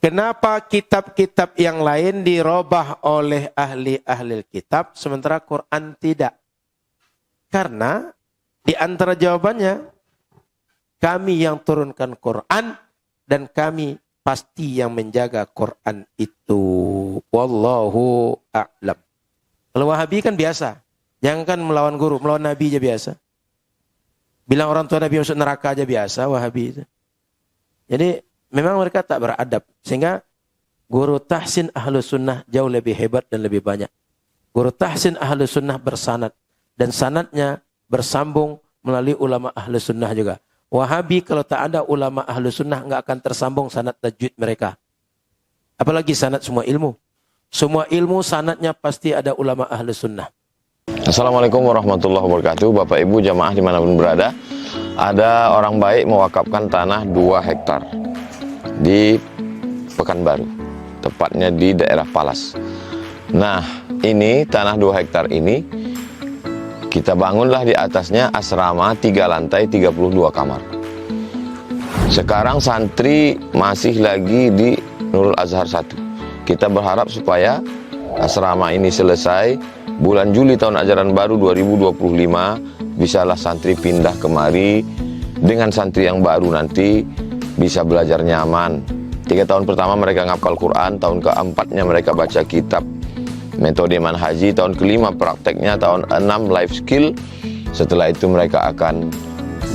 Kenapa kitab-kitab yang lain dirobah oleh ahli-ahli kitab, sementara Quran tidak? Karena di antara jawabannya, kami yang turunkan Quran dan kami pasti yang menjaga Quran itu. Wallahu a'lam. Kalau Wahabi kan biasa. Jangan kan melawan guru, melawan Nabi aja biasa. Bilang orang tua Nabi masuk neraka aja biasa, Wahabi itu. Jadi memang mereka tak beradab. Sehingga guru tahsin ahlus sunnah jauh lebih hebat dan lebih banyak. Guru tahsin ahlus sunnah bersanad. Dan sanadnya bersambung melalui ulama ahlus sunnah juga. Wahabi kalau tak ada ulama ahlus sunnah enggak akan tersambung sanad tajwid mereka. Apalagi sanad semua ilmu. Semua ilmu sanadnya pasti ada ulama ahlus sunnah. Assalamualaikum warahmatullahi wabarakatuh. Bapak Ibu jamaah dimanapun berada. Ada orang baik mewakafkan tanah 2 hektar di Pekanbaru, tepatnya di daerah Palas. Nah, ini tanah 2 hektar ini kita bangunlah di atasnya asrama 3 lantai 32 kamar. Sekarang santri masih lagi di Nurul Azhar 1. Kita berharap supaya asrama ini selesai bulan Juli tahun ajaran baru 2025, bisalah santri pindah kemari. Dengan santri yang baru nanti bisa belajar nyaman. 3 tahun pertama mereka ngapal Quran, tahun keempatnya mereka baca kitab metode manhaji, tahun kelima prakteknya, tahun 6 life skill. Setelah itu mereka akan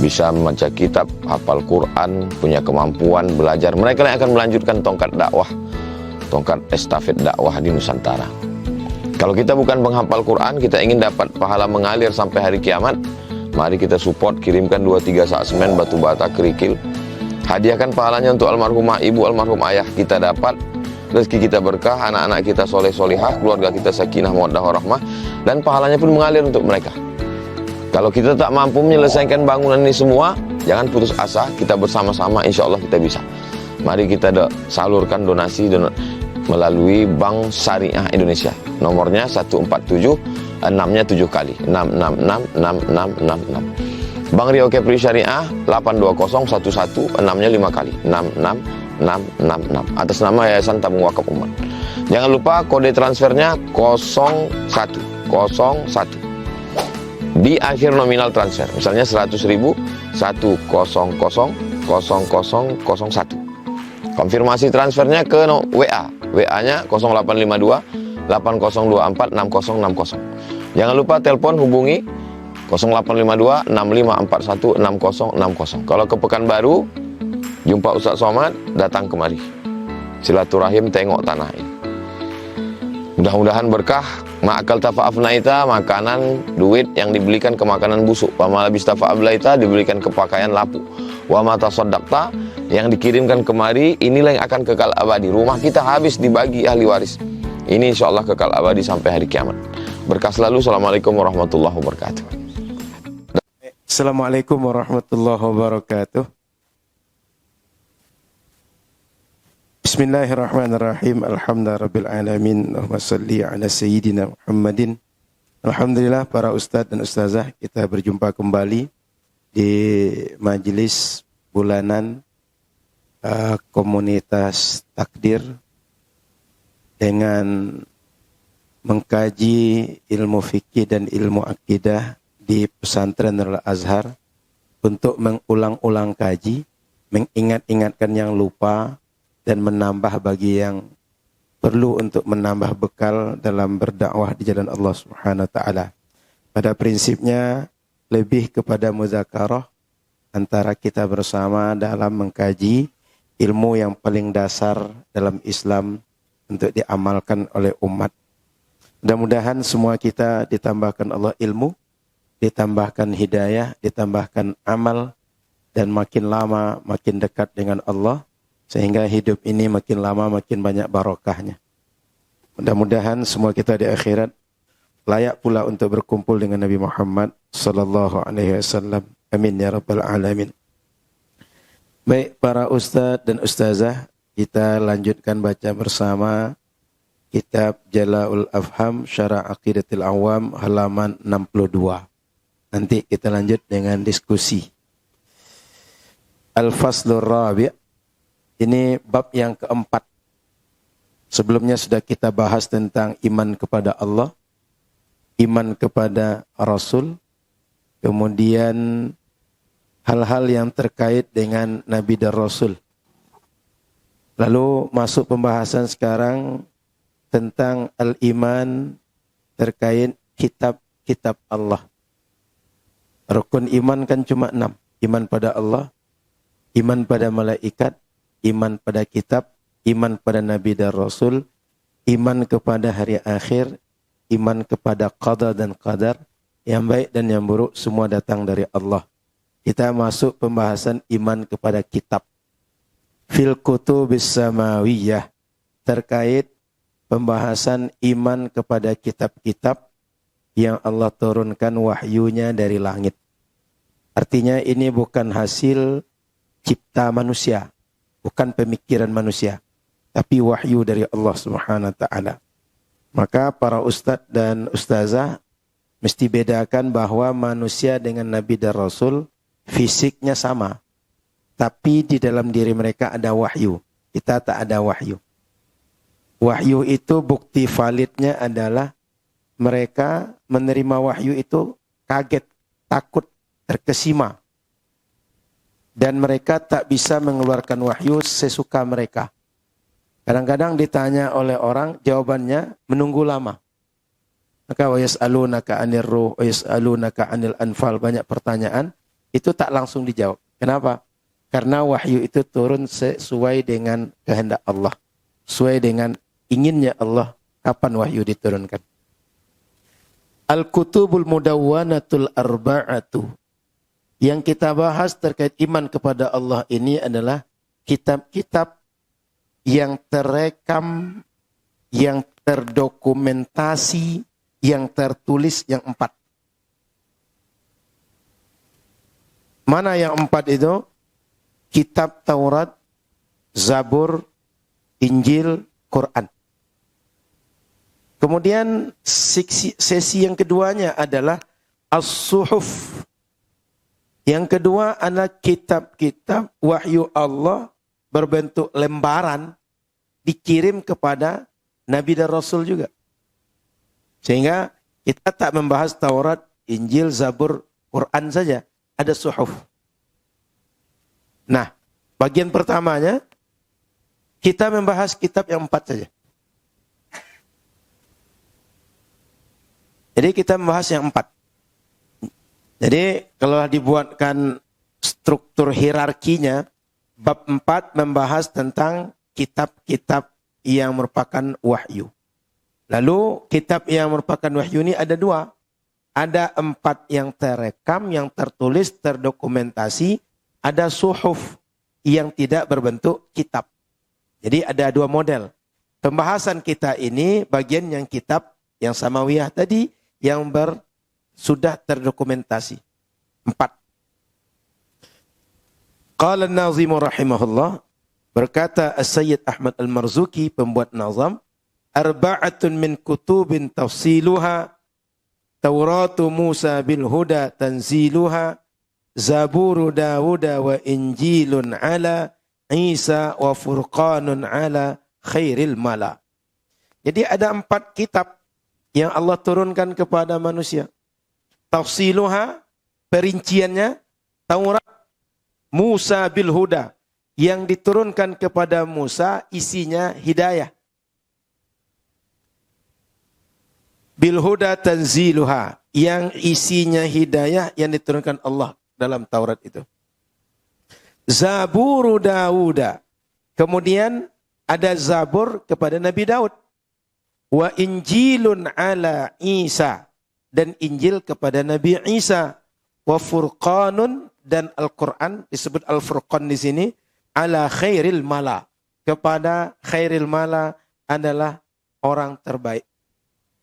bisa membaca kitab, hafal Quran, punya kemampuan belajar. Mereka yang akan melanjutkan tongkat dakwah, tongkat estafet dakwah di Nusantara. Kalau kita bukan penghafal Quran, kita ingin dapat pahala mengalir sampai hari kiamat, mari kita support, kirimkan 2-3 sak semen, batu bata, kerikil. Hadiahkan pahalanya untuk almarhumah ibu, almarhum ayah kita dapat. Rezeki kita berkah, anak-anak kita soleh-solihah, keluarga kita sakinah, mawaddah, warahmah, dan pahalanya pun mengalir untuk mereka. Kalau kita tak mampu menyelesaikan bangunan ini semua, jangan putus asa, kita bersama-sama insya Allah kita bisa. Mari kita salurkan donasi melalui Bank Syariah Indonesia. Nomornya 147, 6-nya 7 kali, 6666666. Bank Rio Kepri Syariah 82011, 6-nya 5 kali, 66666, atas nama Yayasan Tabung Wakaf Umat. Jangan lupa kode transfernya 0101 di akhir nominal transfer. Misalnya 100.000 1000001. Konfirmasi transfernya ke WA. WA-nya 0852 8024 6060. Jangan lupa telepon hubungi 0852 6541 6060. Kalau ke Pekanbaru, jumpa Ustaz Somad, datang kemari. Silaturahim tengok tanah ini. Mudah-mudahan berkah. Ma'akal tafa'afnaita, makanan, duit yang dibelikan ke makanan busuk. Wa malabis tafa'ablaita, dibelikan ke pakaian lapuk. Wa mata soddakta, yang dikirimkan kemari, inilah yang akan kekal abadi. Rumah kita habis dibagi ahli waris. Ini insya Allah kekal abadi sampai hari kiamat. Berkah selalu. Assalamualaikum warahmatullahi wabarakatuh. Assalamualaikum warahmatullahi wabarakatuh. Bismillahirrahmanirrahim. Alhamdulillahirrahmanirrahim. Allahumma salli ala sayyidina Muhammadin. Alhamdulillah para ustadz dan ustazah, kita berjumpa kembali di majelis bulanan komunitas takdir dengan mengkaji ilmu fikih dan ilmu akidah di pesantren Nurul Azhar untuk mengulang-ulang kaji, mengingat-ingatkan yang lupa, dan menambah bagi yang perlu untuk menambah bekal dalam berdakwah di jalan Allah Subhanahu wa taala. Pada prinsipnya lebih kepada muzakarah antara kita bersama dalam mengkaji ilmu yang paling dasar dalam Islam untuk diamalkan oleh umat. Mudah-mudahan semua kita ditambahkan Allah ilmu, ditambahkan hidayah, ditambahkan amal, dan makin lama makin dekat dengan Allah, sehingga hidup ini makin lama makin banyak barokahnya. Mudah-mudahan semua kita di akhirat layak pula untuk berkumpul dengan Nabi Muhammad sallallahu alaihi wasallam. Amin ya rabbal alamin. Baik para ustadz dan ustazah, kita lanjutkan baca bersama kitab Jala'ul Afham Syarah Aqidatul Awam halaman 62. Nanti kita lanjut dengan diskusi. Al-Faslur Rabi'. Ini bab yang keempat Sebelumnya sudah kita bahas tentang iman kepada Allah, iman kepada Rasul, kemudian hal-hal yang terkait dengan Nabi dan Rasul. Lalu masuk pembahasan sekarang tentang al-iman terkait kitab-kitab Allah. Rukun iman kan cuma 6. Iman pada Allah, iman pada malaikat, iman pada kitab, iman pada Nabi dan Rasul, iman kepada hari akhir, iman kepada qada dan qadar, yang baik dan yang buruk semua datang dari Allah. Kita masuk pembahasan iman kepada kitab. Fil kutubis samawiyah, terkait pembahasan iman kepada kitab-kitab yang Allah turunkan wahyunya dari langit. Artinya ini bukan hasil cipta manusia, bukan pemikiran manusia, tapi wahyu dari Allah Subhanahu wa taala. Maka para ustadz dan ustazah mesti bedakan bahwa manusia dengan Nabi dan Rasul fisiknya sama, tapi di dalam diri mereka ada wahyu. Kita tak ada wahyu. Wahyu itu bukti validnya adalah mereka menerima wahyu itu kaget, takut, terkesima. Dan mereka tak bisa mengeluarkan wahyu sesuka mereka. Kadang-kadang ditanya oleh orang, jawabannya menunggu lama. Maka wa yas'alunaka 'anir ruh, wa yas'alunaka 'anil anfal, banyak pertanyaan, itu tak langsung dijawab. Kenapa? Karena wahyu itu turun sesuai dengan kehendak Allah. Sesuai dengan inginnya Allah kapan wahyu diturunkan. Al-kutubul mudawwanatul arba'atu. Yang kita bahas terkait iman kepada Allah ini adalah kitab-kitab yang terekam, yang terdokumentasi, yang tertulis yang 4. Mana yang 4 itu? Kitab Taurat, Zabur, Injil, Quran. Kemudian sesi yang keduanya adalah As-Suhuf. Yang kedua adalah kitab-kitab wahyu Allah berbentuk lembaran dikirim kepada Nabi dan Rasul juga. Sehingga kita tak membahas Taurat, Injil, Zabur, Quran saja. Ada suhuf. Nah, bagian pertamanya kita membahas kitab yang 4 saja. Jadi kita membahas yang 4. Jadi kalau dibuatkan struktur hierarkinya, bab 4 membahas tentang kitab-kitab yang merupakan wahyu. Lalu kitab yang merupakan wahyu ini ada 2. Ada 4 yang terekam, yang tertulis, terdokumentasi. Ada suhuf yang tidak berbentuk kitab. Jadi ada 2 model. Pembahasan kita ini bagian yang kitab yang samawiyah tadi yang sudah terdokumentasi. 4. Qala an-nazimu rahimahullah, berkata As-Sayyid Ahmad Al-Marzuki, pembuat nazam, arba'atun min kutubin tafsiluha, Tauratu Musa bil huda tanziluha, Zaburu Dawuda wa Injilun ala Isa wa Furqanun ala khairil mala. Jadi ada 4 kitab yang Allah turunkan kepada manusia. Tafsiluha, perinciannya, Taurat Musa bil huda, yang diturunkan kepada Musa isinya hidayah. Bil huda tanziluha, yang isinya hidayah yang diturunkan Allah dalam Taurat itu. Zaburu Dawuda, kemudian ada Zabur kepada Nabi Daud. Wa Injilun ala Isa, dan Injil kepada Nabi Isa. Wa Furqanun, dan Al-Quran disebut Al-Furqan di sini, ala khairil mala, kepada khairil mala adalah orang terbaik,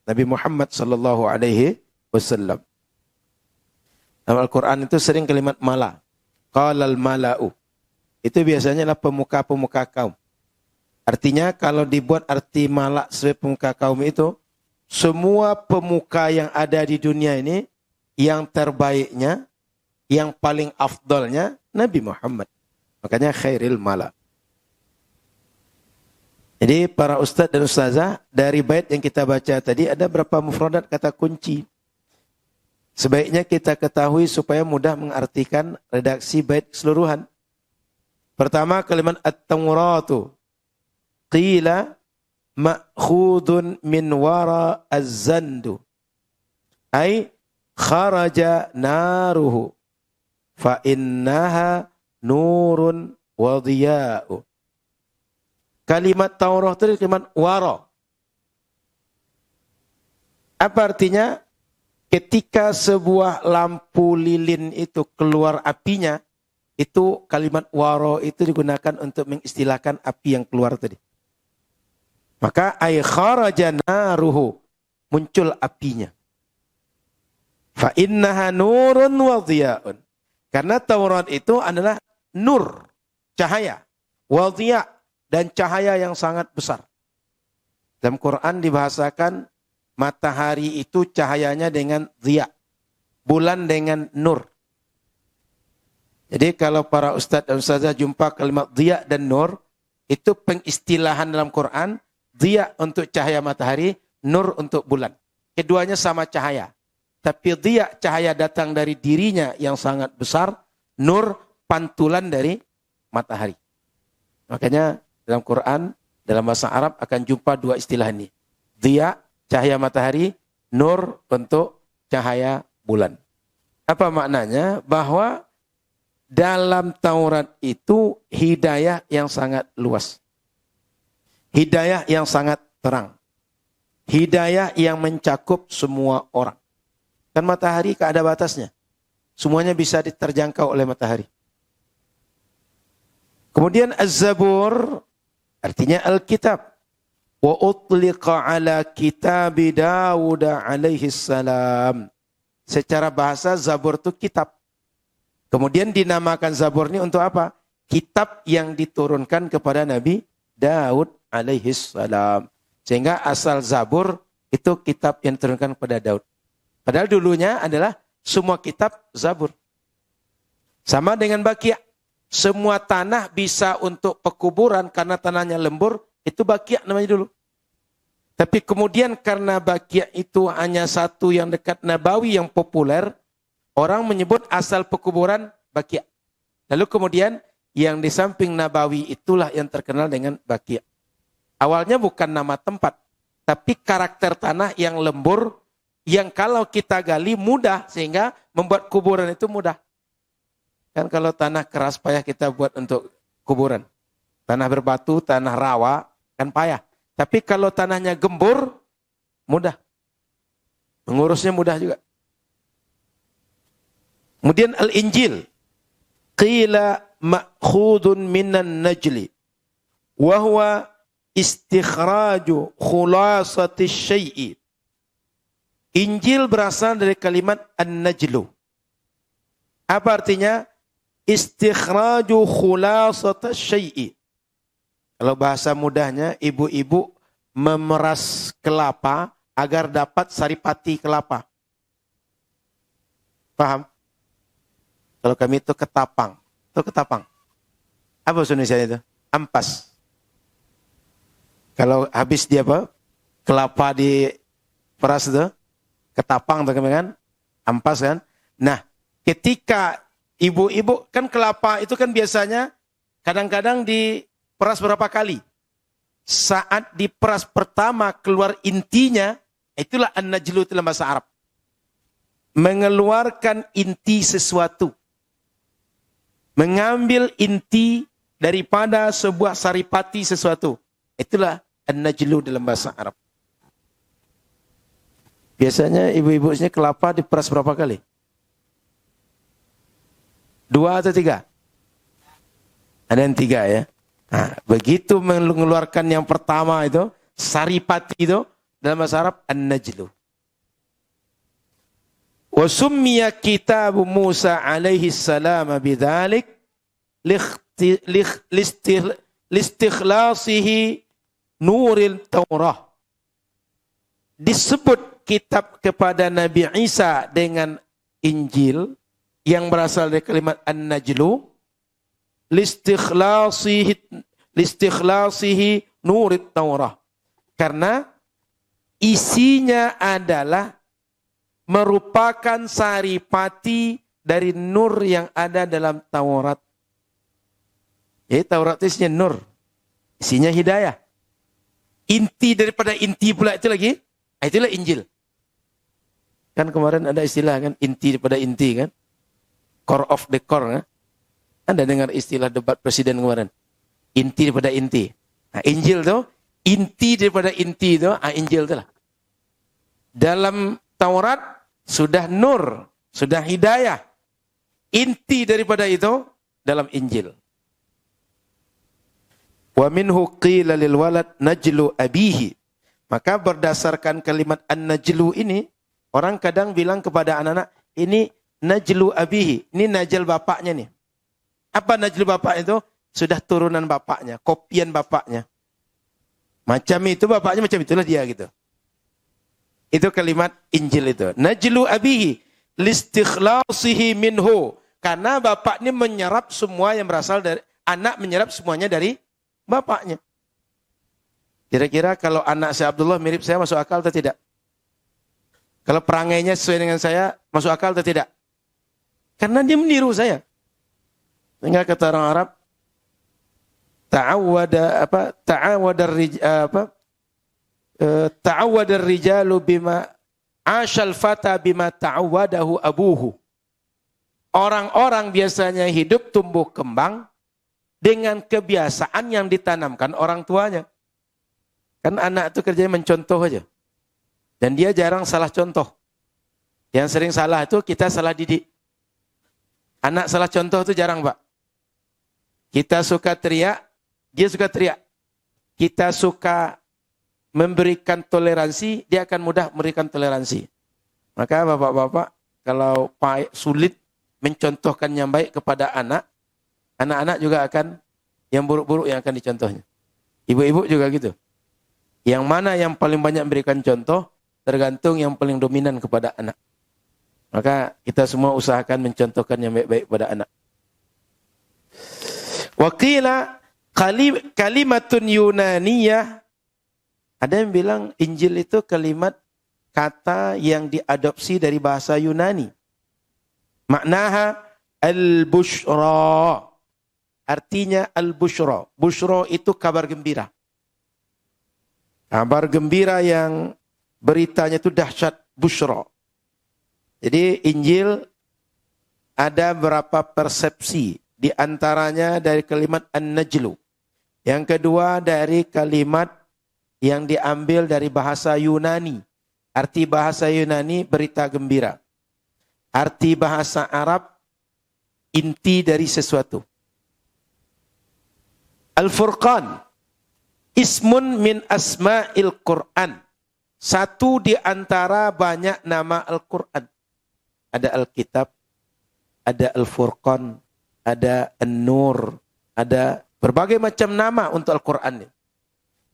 Nabi Muhammad sallallahu alaihi wasallam. Dalam Al-Quran itu sering kalimat mala. Qalal mala'u. Itu biasanya adalah pemuka-pemuka kaum. Artinya kalau dibuat arti mala sebagai pemuka kaum itu, semua pemuka yang ada di dunia ini, yang terbaiknya, yang paling afdalnya Nabi Muhammad. Makanya khairil mala. Jadi para ustadz dan ustazah, dari bait yang kita baca tadi ada berapa mufradat kata kunci. Sebaiknya kita ketahui supaya mudah mengartikan redaksi bait keseluruhan. Pertama kalimat at-Tauratu. Qila ma'khudun min wara az-zandu. Ay kharaja naruhu. Fa innaha nurun wa dhiya'u. Kalimat Taurat itu kalimat wara. Apa artinya? Ketika sebuah lampu lilin itu keluar apinya, itu kalimat wara itu digunakan untuk mengistilahkan api yang keluar tadi. Maka ay kharaja naruhu, muncul apinya. Fa innaha nurun wa dhiya'un. Karena Taurat itu adalah nur, cahaya, wa dhiya', dan cahaya yang sangat besar. Dalam Quran dibahasakan matahari itu cahayanya dengan dhiya, bulan dengan nur. Jadi kalau para ustadz dan ustazah jumpa kalimat dhiya dan nur, itu pengistilahan dalam Quran, dhiya untuk cahaya matahari, nur untuk bulan. Keduanya sama cahaya. Tapi dhiya cahaya datang dari dirinya yang sangat besar, nur pantulan dari matahari. Makanya dalam Quran, dalam bahasa Arab akan jumpa dua istilah ini. Dhiya, cahaya matahari, nur untuk cahaya bulan. Apa maknanya? Bahwa dalam Taurat itu hidayah yang sangat luas. Hidayah yang sangat terang. Hidayah yang mencakup semua orang. Kan matahari tak ada batasnya. Semuanya bisa diterjangkau oleh matahari. Kemudian Az-Zabur artinya Alkitab. Wa utliqa ala kitab Dawud alaihi salam. Secara bahasa Zabur itu kitab. Kemudian dinamakan Zabur ini untuk apa? Kitab yang diturunkan kepada Nabi Daud alaihi salam. Sehingga asal Zabur itu kitab yang diturunkan kepada Daud. Padahal dulunya adalah semua kitab Zabur. Sama dengan Baqi'. Semua tanah bisa untuk pekuburan karena tanahnya lembur, itu Baqi' namanya dulu. Tapi kemudian karena Baqi' itu hanya satu yang dekat Nabawi yang populer, orang menyebut asal pekuburan Baqi'. Lalu kemudian yang di samping Nabawi itulah yang terkenal dengan Baqi'. Awalnya bukan nama tempat, tapi karakter tanah yang lembur, yang kalau kita gali mudah, sehingga membuat kuburan itu mudah. Kan kalau tanah keras payah kita buat untuk kuburan. Tanah berbatu, tanah rawa, kan payah. Tapi kalau tanahnya gembur, mudah. Mengurusnya mudah juga. Kemudian Al-Injil. Qila ma'khudun minan najli. Wahuwa istikhraju khulasati syai'i. Injil berasal dari kalimat an-najlu. Apa artinya? Istikhraju khulasata syai'i. Kalau bahasa mudahnya, ibu-ibu memeras kelapa agar dapat saripati kelapa. Paham? Kalau kami itu ketapang. Itu ketapang. Apa bahasa Indonesia itu? Ampas. Kalau habis dia apa? Kelapa di peras itu, ketapang kan? Ampas kan? Nah, ketika ibu-ibu, kan kelapa itu kan biasanya kadang-kadang diperas berapa kali. Saat diperas pertama keluar intinya, itulah an-najlu dalam bahasa Arab. Mengeluarkan inti sesuatu. Mengambil inti daripada sebuah saripati sesuatu. Itulah an-najlu dalam bahasa Arab. Biasanya ibu-ibunya kelapa diperas berapa kali? 2 atau 3? Ada yang 3 ya. Nah, begitu mengeluarkan yang pertama itu, saripati itu, dalam bahasa Arab, an-najlu. Wa summiya kitab Musa alaihi salam bidzalik listikhlasihi nuril Taurah. Disebut kitab kepada Nabi Isa dengan Injil, yang berasal dari kalimat an-najlu, listikhlasihi nurit Taurah. Karena isinya adalah merupakan saripati dari nur yang ada dalam Taurat. Jadi Taurat itu isinya nur. Isinya hidayah. Inti daripada inti pula itu lagi. Itulah Injil. Kan kemarin ada istilah kan. Inti daripada inti kan. Core of the core kan. Anda dengar istilah debat presiden kemarin. Inti daripada inti. Nah, Injil tuh. Inti daripada inti itu. Injil itu lah. Dalam Taurat. Sudah nur. Sudah hidayah. Inti daripada itu. Dalam Injil. Wa minhu qila lil walad najlu abihi. Maka berdasarkan kalimat an-najlu ini, orang kadang bilang kepada anak-anak, ini najlu abihi, ini najl bapaknya nih. Apa najlu bapak itu? Sudah turunan bapaknya, kopian bapaknya. Macam itu bapaknya, macam itulah dia gitu. Itu kalimat Injil itu. Najlu abihi listikhlasihi minhu. Karena bapak ini menyerap semua yang berasal dari, anak menyerap semuanya dari bapaknya. Kira-kira kalau anak saya Abdullah mirip saya masuk akal atau tidak? Kalau perangainya sesuai dengan saya masuk akal atau tidak? Karena dia meniru saya. Sehingga kata orang Arab, ta'awadar rijalu bima ashal fata bima ta'awadahu abuhu. Orang-orang biasanya hidup tumbuh kembang dengan kebiasaan yang ditanamkan orang tuanya. Kan anak itu kerjanya mencontoh aja. Dan dia jarang salah contoh. Yang sering salah itu kita salah didik. Anak salah contoh itu jarang, Pak. Kita suka teriak, dia suka teriak. Kita suka memberikan toleransi, dia akan mudah memberikan toleransi. Maka bapak-bapak, kalau sulit mencontohkan yang baik kepada anak, anak-anak juga akan yang buruk-buruk yang akan dicontohnya. Ibu-ibu juga gitu. Yang mana yang paling banyak memberikan contoh, tergantung yang paling dominan kepada anak. Maka kita semua usahakan mencontohkan yang baik-baik kepada anak. Waqila kalimatun Yunaniyah. Ada yang bilang Injil itu kalimat kata yang diadopsi dari bahasa Yunani. Maknaha al-bushra. Artinya al-bushra. Bushra itu kabar gembira. Kabar gembira yang beritanya itu dahsyat, bushra. Jadi Injil ada berapa persepsi. Di antaranya dari kalimat an-najlu. Yang kedua dari kalimat yang diambil dari bahasa Yunani. Arti bahasa Yunani berita gembira. Arti bahasa Arab inti dari sesuatu. Al-Furqan. Ismun min asma'il Qur'an. Satu di antara banyak nama Al-Quran. Ada Alkitab, ada Al-Furqan, ada An-Nur, ada berbagai macam nama untuk Al-Quran.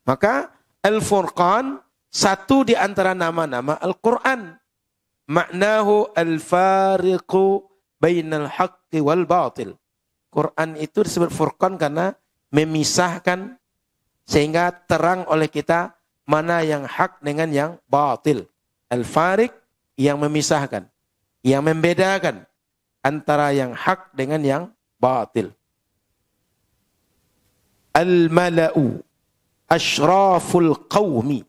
Maka Al-Furqan satu di antara nama-nama Al-Quran. Maknahu al-fariqu bainal haqqi wal batil. Quran itu disebut Furqan karena memisahkan sehingga terang oleh kita mana yang hak dengan yang batil. Al-fariq yang memisahkan, yang membedakan antara yang hak dengan yang batil. Al-mala'u asyraful qawmi.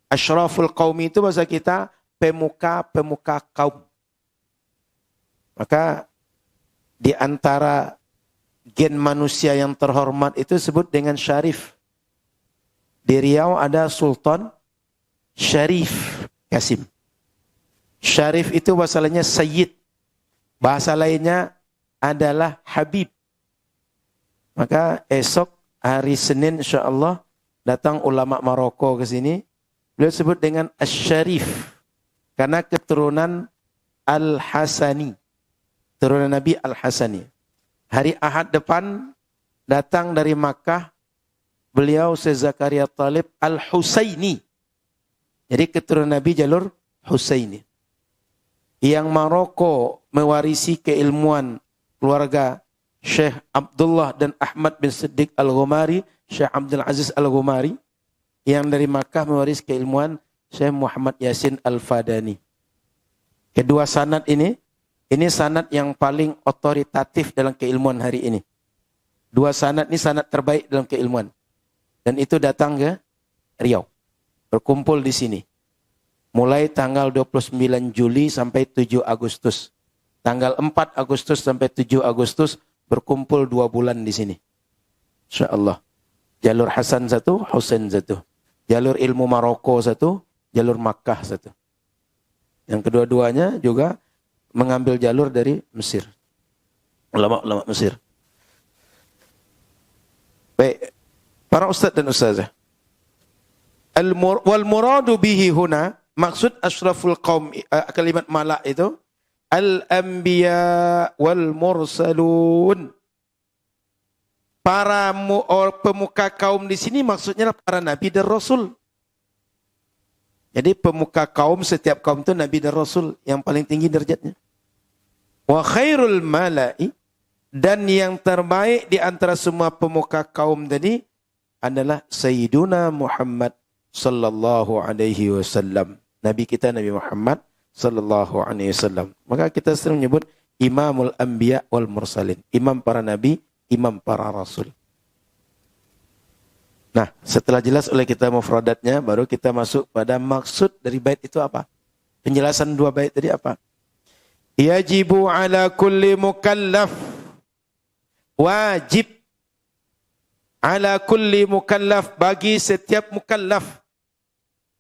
Asyraful qawmi itu bahasa kita pemuka-pemuka kaum. Maka di antara gen manusia yang terhormat itu disebut dengan syarif. Di Riau ada Sultan Syarif Qasim. Syarif itu bahasa lainnya Sayyid. Bahasa lainnya adalah Habib. Maka esok hari Senin insyaAllah datang ulama Maroko ke sini. Beliau sebut dengan Asy-Syarif. Karena keturunan Al-Hasani. Turunan Nabi Al-Hasani. Hari Ahad depan datang dari Makkah beliau Syekh Zakaria Talib Al-Husaini. Jadi keturunan Nabi jalur Husaini. Yang Maroko mewarisi keilmuan keluarga Syekh Abdullah dan Ahmad bin Siddiq Al-Ghumari, Syekh Abdul Aziz Al-Ghumari, yang dari Makkah mewaris keilmuan Syekh Muhammad Yasin Al-Fadani. Kedua sanad ini sanad yang paling otoritatif dalam keilmuan hari ini. Dua sanad ini sanad terbaik dalam keilmuan. Dan itu datang ke Riau. Berkumpul di sini. Mulai tanggal 29 Juli sampai 7 Agustus. Tanggal 4 Agustus sampai 7 Agustus berkumpul 2 bulan di sini. InsyaAllah. Jalur Hasan satu, Husain satu. Jalur ilmu Maroko satu, jalur Makkah satu. Yang kedua-duanya juga mengambil jalur dari Mesir. Ulama-ulama Mesir. Baik. Para ustaz dan ustazah. Wal muradu bihi huna, maksud asyraful qaum, kalimat malak itu, al-anbiya wal mursalun. Para pemuka kaum di sini maksudnya para nabi dan rasul. Jadi pemuka kaum, setiap kaum itu nabi dan rasul yang paling tinggi derajatnya. Wa khairul mala'i, dan yang terbaik di antara semua pemuka kaum tadi adalah Sayyiduna Muhammad sallallahu alaihi wasallam. Nabi kita Nabi Muhammad sallallahu alaihi wasallam. Maka kita sering menyebut Imamul Anbiya wal Mursalin. Imam para nabi, imam para rasul. Nah, setelah jelas oleh kita mufradatnya, baru kita masuk pada maksud dari bait itu apa. Penjelasan 2 bait tadi apa? Yajibu ala kulli mukallaf. Wajib ala kulli mukallaf, bagi setiap mukallaf.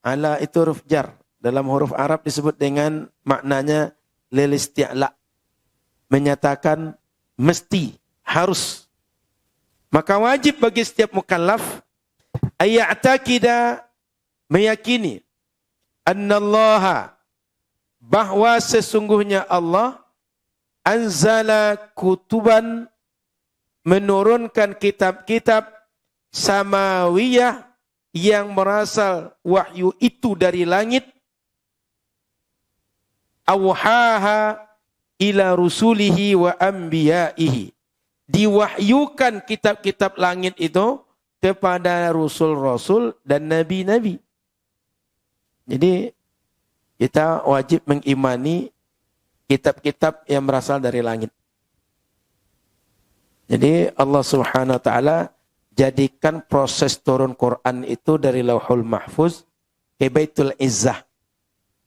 Ala itu huruf jar. Dalam huruf Arab disebut dengan maknanya lil isti'la. Menyatakan mesti, harus. Maka wajib bagi setiap mukallaf ayya'taqida, meyakini annallaha, bahwa sesungguhnya Allah anzala kutuban, menurunkan kitab-kitab samawiyah yang berasal wahyu itu dari langit, awhaha ila rusulihi wa anbiyaihi, diwahyukan kitab-kitab langit itu kepada rasul-rasul dan nabi-nabi. Jadi kita wajib mengimani kitab-kitab yang berasal dari langit. Jadi Allah Subhanahu wa taala jadikan proses turun Quran itu dari Lauhul Mahfuz ke Baitul Izzah.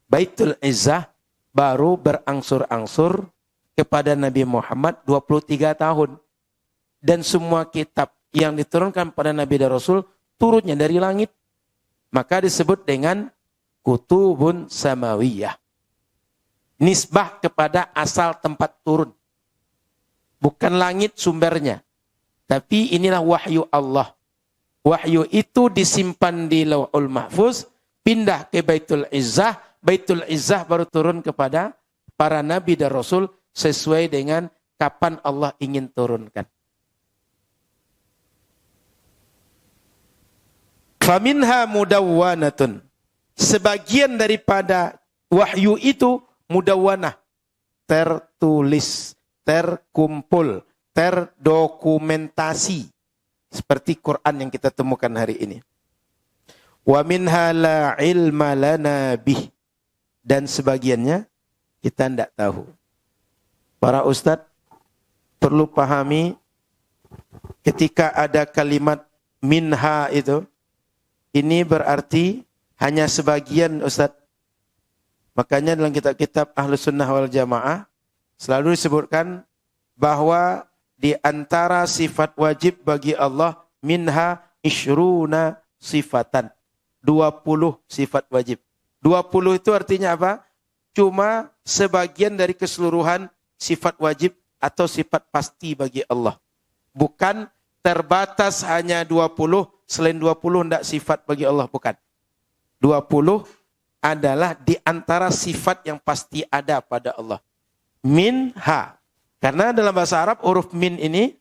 Baitul Izzah baru berangsur-angsur kepada Nabi Muhammad 23 tahun. Dan semua kitab yang diturunkan pada Nabi dan Rasul turunnya dari langit. Maka disebut dengan kutubun samawiyah. Nisbah kepada asal tempat turun. Bukan langit sumbernya. Tapi inilah wahyu Allah. Wahyu itu disimpan di Lauhul Mahfuz, pindah ke Baitul Izzah. Baitul Izzah baru turun kepada para Nabi dan Rasul sesuai dengan kapan Allah ingin turunkan. Faminha mudawwanatun. Sebagian daripada wahyu itu mudawwanah. Tertulis, terkumpul, terdokumentasi. Seperti Quran yang kita temukan hari ini. Wa minha la ilma lana bih. Dan sebagiannya kita tidak tahu. Para ustadz perlu pahami ketika ada kalimat minha itu, ini berarti hanya sebagian ustadz. Makanya dalam kitab-kitab Ahlus Sunnah wal Jamaah selalu disebutkan bahwa di antara sifat wajib bagi Allah minha isyruna sifatan. 20 sifat wajib. 20 itu artinya apa? Cuma sebagian dari keseluruhan sifat wajib atau sifat pasti bagi Allah. Bukan terbatas hanya 20, selain 20 tidak sifat bagi Allah, bukan. 20 adalah di antara sifat yang pasti ada pada Allah. Minha. Karena dalam bahasa Arab huruf min ini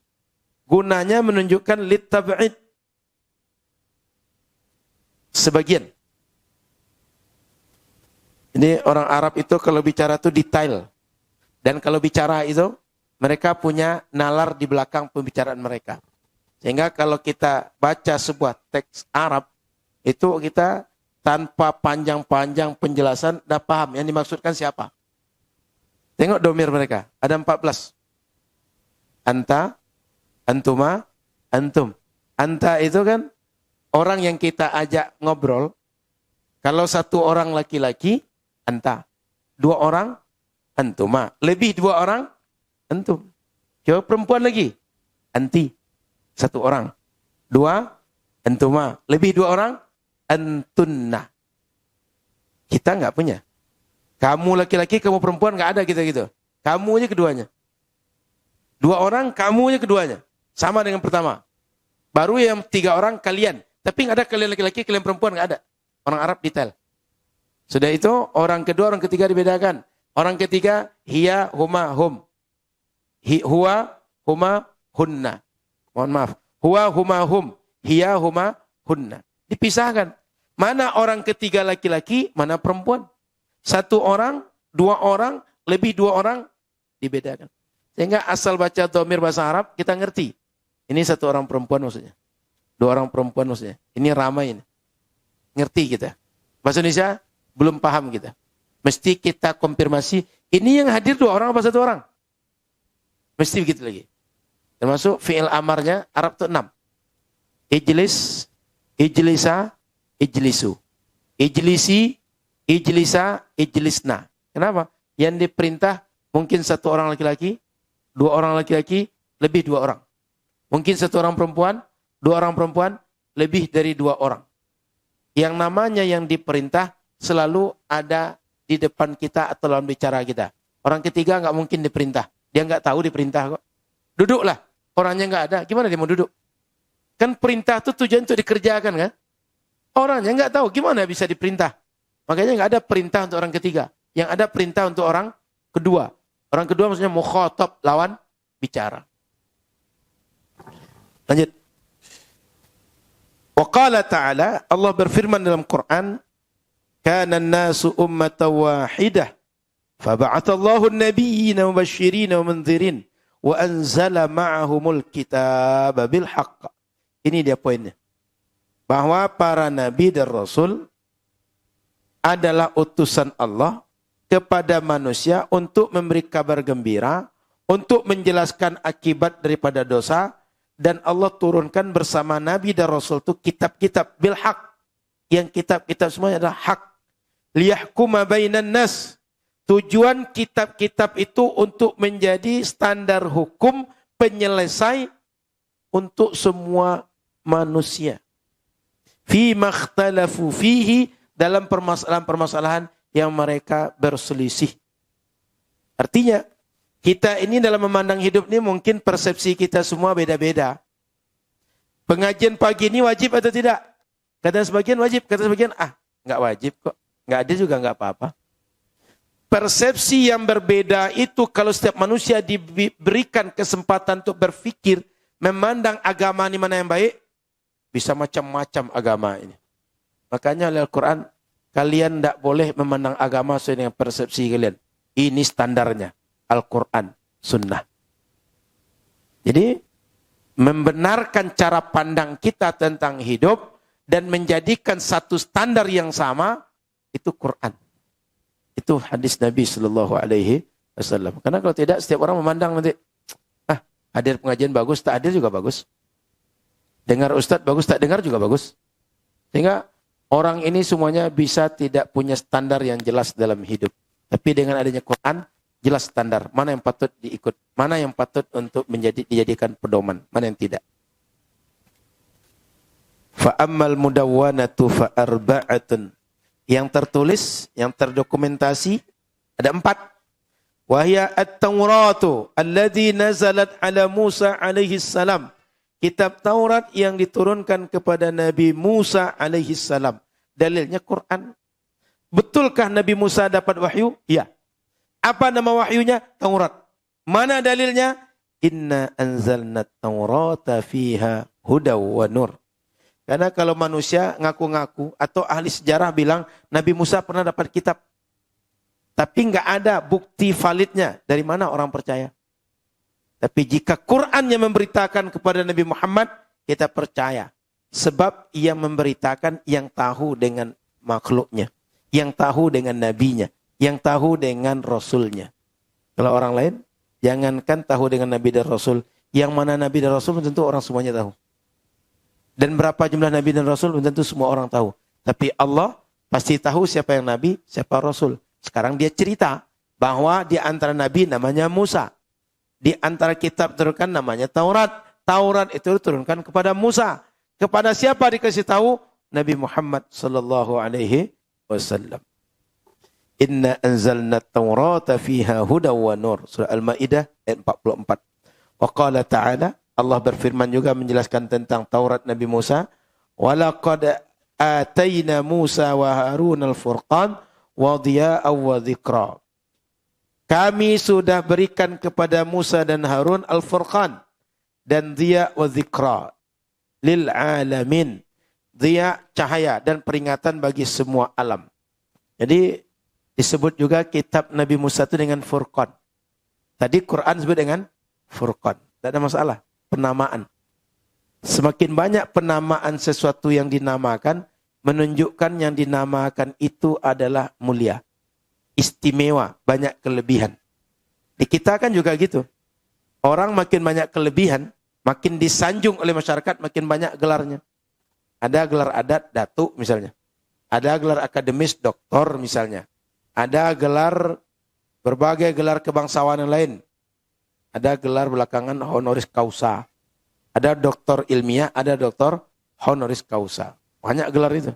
gunanya menunjukkan litab'id. Sebagian. Jadi orang Arab itu kalau bicara itu detail. Dan kalau bicara itu mereka punya nalar di belakang pembicaraan mereka. Sehingga kalau kita baca sebuah teks Arab, itu kita tanpa panjang-panjang penjelasan, dah paham yang dimaksudkan siapa. Tengok domir mereka, ada 14. Anta, antuma, antum. Anta itu kan orang yang kita ajak ngobrol. Kalau satu orang laki-laki, anta. 2 orang, antuma. Lebih 2 orang, antum. Coba perempuan lagi, anti. 1 orang. 2, antuma. Lebih 2 orang, antunna. Kita nggak punya. Kamu laki-laki, kamu perempuan, nggak ada kita gitu. Kamu aja keduanya. 2 orang, kamu aja keduanya. Sama dengan pertama. Baru yang 3 orang, kalian. Tapi nggak ada kalian laki-laki, kalian perempuan, nggak ada. Orang Arab detail. Sudah itu, orang kedua, orang ketiga dibedakan. Orang ketiga, hiya, huma, hum. Huwa, huma, hunna. Mohon maaf. Huwa, huma, hum. Hiya, huma, hunna. Dipisahkan. Mana orang ketiga laki-laki, mana perempuan. 1 orang, 2 orang, lebih 2 orang, dibedakan. Sehingga asal baca dhamir bahasa Arab, kita ngerti. Ini 1 orang perempuan maksudnya. 2 orang perempuan maksudnya. Ini ramai ini. Ngerti kita. Bahasa Indonesia, belum paham kita. Mesti kita konfirmasi, ini yang hadir 2 orang apa 1 orang? Mesti begitu lagi. Termasuk fi'il amarnya, Arab itu 6. Ijlis, ijlisa, ijlisu. Ijlisi, ijlisa, ijlisna. Kenapa? Yang diperintah mungkin 1 orang laki-laki, 2 orang laki-laki, lebih 2 orang. Mungkin 1 orang perempuan, 2 orang perempuan, lebih dari 2 orang. Yang namanya yang diperintah selalu ada di depan kita atau lawan bicara kita. Orang ketiga nggak mungkin diperintah. Dia nggak tahu diperintah kok. Duduklah. Orangnya nggak ada. Gimana dia mau duduk? Kan perintah itu tujuan untuk dikerjakan kan? Orangnya nggak tahu. Gimana bisa diperintah? Makanya nggak ada perintah untuk orang ketiga. Yang ada perintah untuk orang kedua. Orang kedua maksudnya mukhatab, lawan bicara. Lanjut. Wa qala ta'ala, Allah berfirman dalam Quran, kana an-nasu ummatan wahidah, faba'athallahu an-nabiyyina mubashshirina wa mundhirin, wa anzala ma'ahumul kitaba bil haqq. Ini dia poinnya. Bahwa para nabi dan rasul adalah utusan Allah kepada manusia untuk memberi kabar gembira, untuk menjelaskan akibat daripada dosa, dan Allah turunkan bersama Nabi dan Rasul itu kitab-kitab bil haq. Yang kitab-kitab semuanya adalah hak. Liyahkuma bainan nas. Tujuan kitab-kitab itu untuk menjadi standar hukum penyelesai untuk semua manusia. Fi makhtalafu fihi, dalam permasalahan-permasalahan yang mereka berselisih. Artinya, kita ini dalam memandang hidup ini mungkin persepsi kita semua beda-beda. Pengajian pagi ini wajib atau tidak? Kata sebagian wajib, kata sebagian nggak wajib kok. Nggak ada juga nggak apa-apa. Persepsi yang berbeda itu kalau setiap manusia diberikan kesempatan untuk berpikir, memandang agama ini mana yang baik, bisa macam-macam agama ini. Makanya oleh Al-Quran, kalian tidak boleh memandang agama sesuai dengan persepsi kalian. Ini standarnya. Al-Quran, Sunnah. Jadi, membenarkan cara pandang kita tentang hidup dan menjadikan satu standar yang sama, itu Quran. Itu hadis Nabi SAW. Karena kalau tidak, setiap orang memandang nanti, hadir pengajian bagus, tak hadir juga bagus. Dengar ustadz bagus, tak dengar juga bagus. Sehingga orang ini semuanya bisa tidak punya standar yang jelas dalam hidup. Tapi dengan adanya Quran, jelas standar. Mana yang patut diikut. Mana yang patut untuk dijadikan pedoman. Mana yang tidak. Fa'ammal mudawwanatu fa'arba'atun. Yang tertulis, yang terdokumentasi, ada 4. Wahya at-Tauratu alladhi nazalat ala Musa alaihi salam. Kitab Taurat yang diturunkan kepada Nabi Musa alaihi salam. Dalilnya Quran. Betulkah Nabi Musa dapat wahyu? Ya. Apa nama wahyunya? Taurat. Mana dalilnya? Inna anzalna Taurata fiha hudaw wa nur. Karena kalau manusia ngaku-ngaku atau ahli sejarah bilang Nabi Musa pernah dapat kitab. Tapi nggak ada bukti validnya. Dari mana orang percaya? Tapi jika Quran yang memberitakan kepada Nabi Muhammad, kita percaya. Sebab ia memberitakan yang tahu dengan makhluknya, yang tahu dengan nabinya, yang tahu dengan rasulnya. Kalau orang lain, jangankan tahu dengan nabi dan rasul, yang mana nabi dan rasul tentu orang semuanya tahu. Dan berapa jumlah nabi dan rasul tentu semua orang tahu. Tapi Allah pasti tahu siapa yang nabi, siapa rasul. Sekarang dia cerita bahwa di antara nabi namanya Musa. Di antara kitab turunkan namanya Taurat. Taurat itu diturunkan kepada Musa. Kepada siapa dikasih tahu? Nabi Muhammad sallallahu alaihi wasallam. Inna anzalna at-taurata fiha hudaw wa nur. Surah Al-Maidah ayat 44. Wa qala ta'ala, Allah berfirman juga menjelaskan tentang Taurat Nabi Musa. Wa laqad atayna Musa wa Harun al-furqan wa dhiya'an wa dhikra. Kami sudah berikan kepada Musa dan Harun al-furqan dan dhiya' wa dhikra. Lil alamin, dia cahaya dan peringatan bagi semua alam. Jadi disebut juga kitab Nabi Musa itu dengan Furqan. Tadi Quran disebut dengan Furqan. Tidak ada masalah, penamaan. Semakin banyak penamaan sesuatu yang dinamakan, menunjukkan yang dinamakan itu adalah mulia, istimewa, banyak kelebihan. Di kita kan juga gitu. Orang makin banyak kelebihan, makin disanjung oleh masyarakat, makin banyak gelarnya. Ada gelar adat, datuk misalnya. Ada gelar akademis, doktor misalnya. Ada gelar, berbagai gelar kebangsawan yang lain. Ada gelar belakangan honoris causa. Ada doktor ilmiah, ada doktor honoris causa. Banyak gelar itu.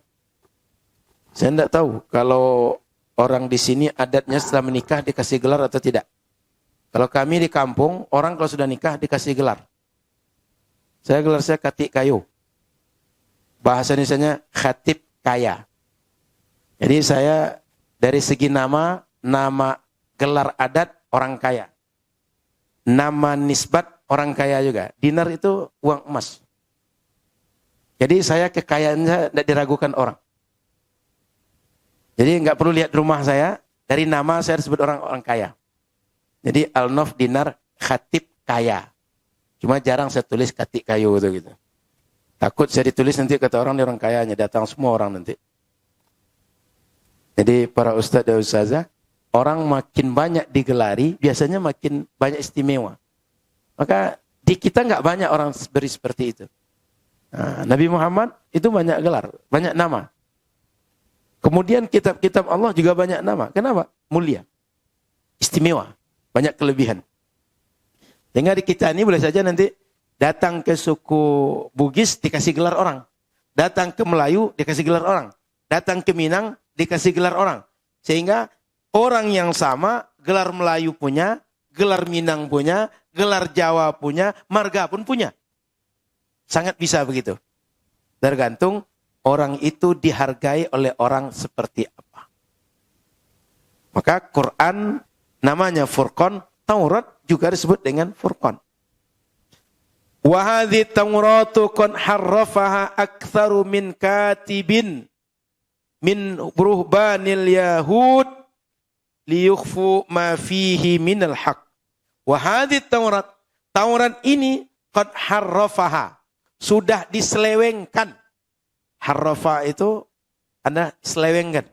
Saya tidak tahu kalau orang di sini adatnya setelah menikah dikasih gelar atau tidak. Kalau kami di kampung, orang kalau sudah nikah dikasih gelar. Gelar saya Katik Kayu. Bahasa Indonesianya Khatib Kaya. Jadi saya dari segi nama gelar adat orang kaya. Nama nisbat orang kaya juga. Dinar itu uang emas. Jadi saya kekayaannya tidak diragukan orang. Jadi nggak perlu lihat rumah saya, dari nama saya disebut orang kaya. Jadi Al-Nof Dinar Khatib Kaya. Cuma jarang saya tulis Katik Kayu gitu. Takut saya ditulis nanti kata orang, ini orang kayanya, datang semua orang nanti. Jadi para ustadz dan ustazah, orang makin banyak digelari, biasanya makin banyak istimewa. Maka di kita nggak banyak orang beri seperti itu. Nah, Nabi Muhammad itu banyak gelar, banyak nama. Kemudian kitab-kitab Allah juga banyak nama. Kenapa? Mulia, istimewa, banyak kelebihan. Sehingga di kita ini boleh saja nanti datang ke suku Bugis dikasih gelar orang. Datang ke Melayu dikasih gelar orang. Datang ke Minang dikasih gelar orang. Sehingga orang yang sama, gelar Melayu punya, gelar Minang punya, gelar Jawa punya, marga pun punya. Sangat bisa begitu. Tergantung orang itu dihargai oleh orang seperti apa. Maka Quran namanya Furqan, Taurat juga disebut dengan Furqan. Wa hadhi Tauratu qad harrafaha aktsaru min katibin min ruhbanil yahud liyukhfu ma fihi minal haq. Wa hadhi Taurat ini qad harrafaha, sudah diselewengkan. Harrafa itu Anda selewengkan.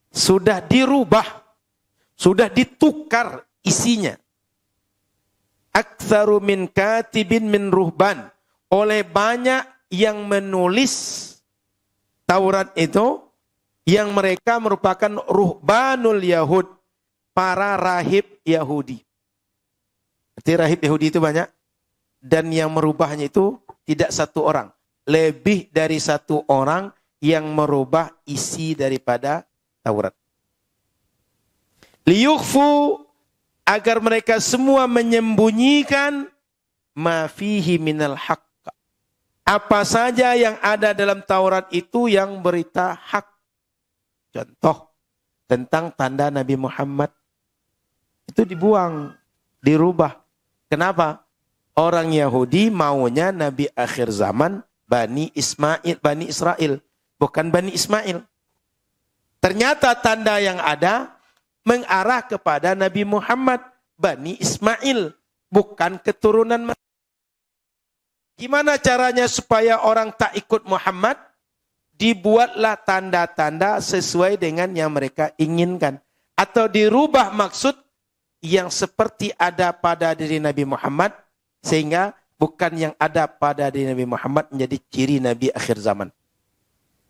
Sudah dirubah, sudah ditukar isinya. Aktsaru min katibin min ruhban, oleh banyak yang menulis Taurat itu yang mereka merupakan ruhbanul Yahud, para rahib Yahudi. Berarti rahib Yahudi itu banyak, dan yang merubahnya itu tidak satu orang, lebih dari satu orang yang merubah isi daripada Taurat. Liyukhfu, agar mereka semua menyembunyikan ma fihi minal haqq, apa saja yang ada dalam Taurat itu yang berita hak. Contoh tentang tanda Nabi Muhammad itu dibuang, dirubah. Kenapa? Orang Yahudi maunya Nabi akhir zaman Bani Israel, bukan Bani Ismail. Ternyata tanda yang ada mengarah kepada Nabi Muhammad, Bani Ismail, bukan keturunan mereka. Gimana caranya supaya orang tak ikut Muhammad? Dibuatlah tanda-tanda sesuai dengan yang mereka inginkan. Atau dirubah maksud yang seperti ada pada diri Nabi Muhammad, sehingga bukan yang ada pada diri Nabi Muhammad menjadi ciri Nabi akhir zaman.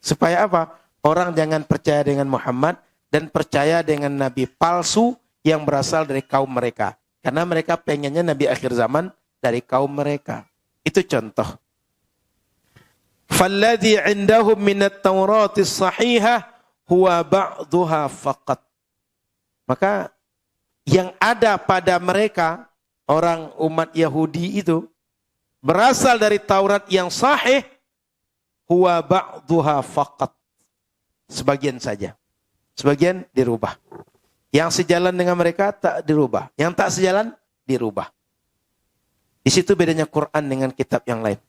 Supaya apa? Orang jangan percaya dengan Muhammad dan percaya dengan Nabi palsu yang berasal dari kaum mereka. Karena mereka pengennya Nabi akhir zaman dari kaum mereka. Itu contoh. Falladhi indahum minat Taurati sahihah huwa ba'duha faqat. Maka yang ada pada mereka, orang umat Yahudi itu, berasal dari Taurat yang sahih, huwa ba'duha faqat. Sebagian saja. Sebagian dirubah. Yang sejalan dengan mereka tak dirubah. Yang tak sejalan, dirubah. Di situ bedanya Quran dengan kitab yang lain.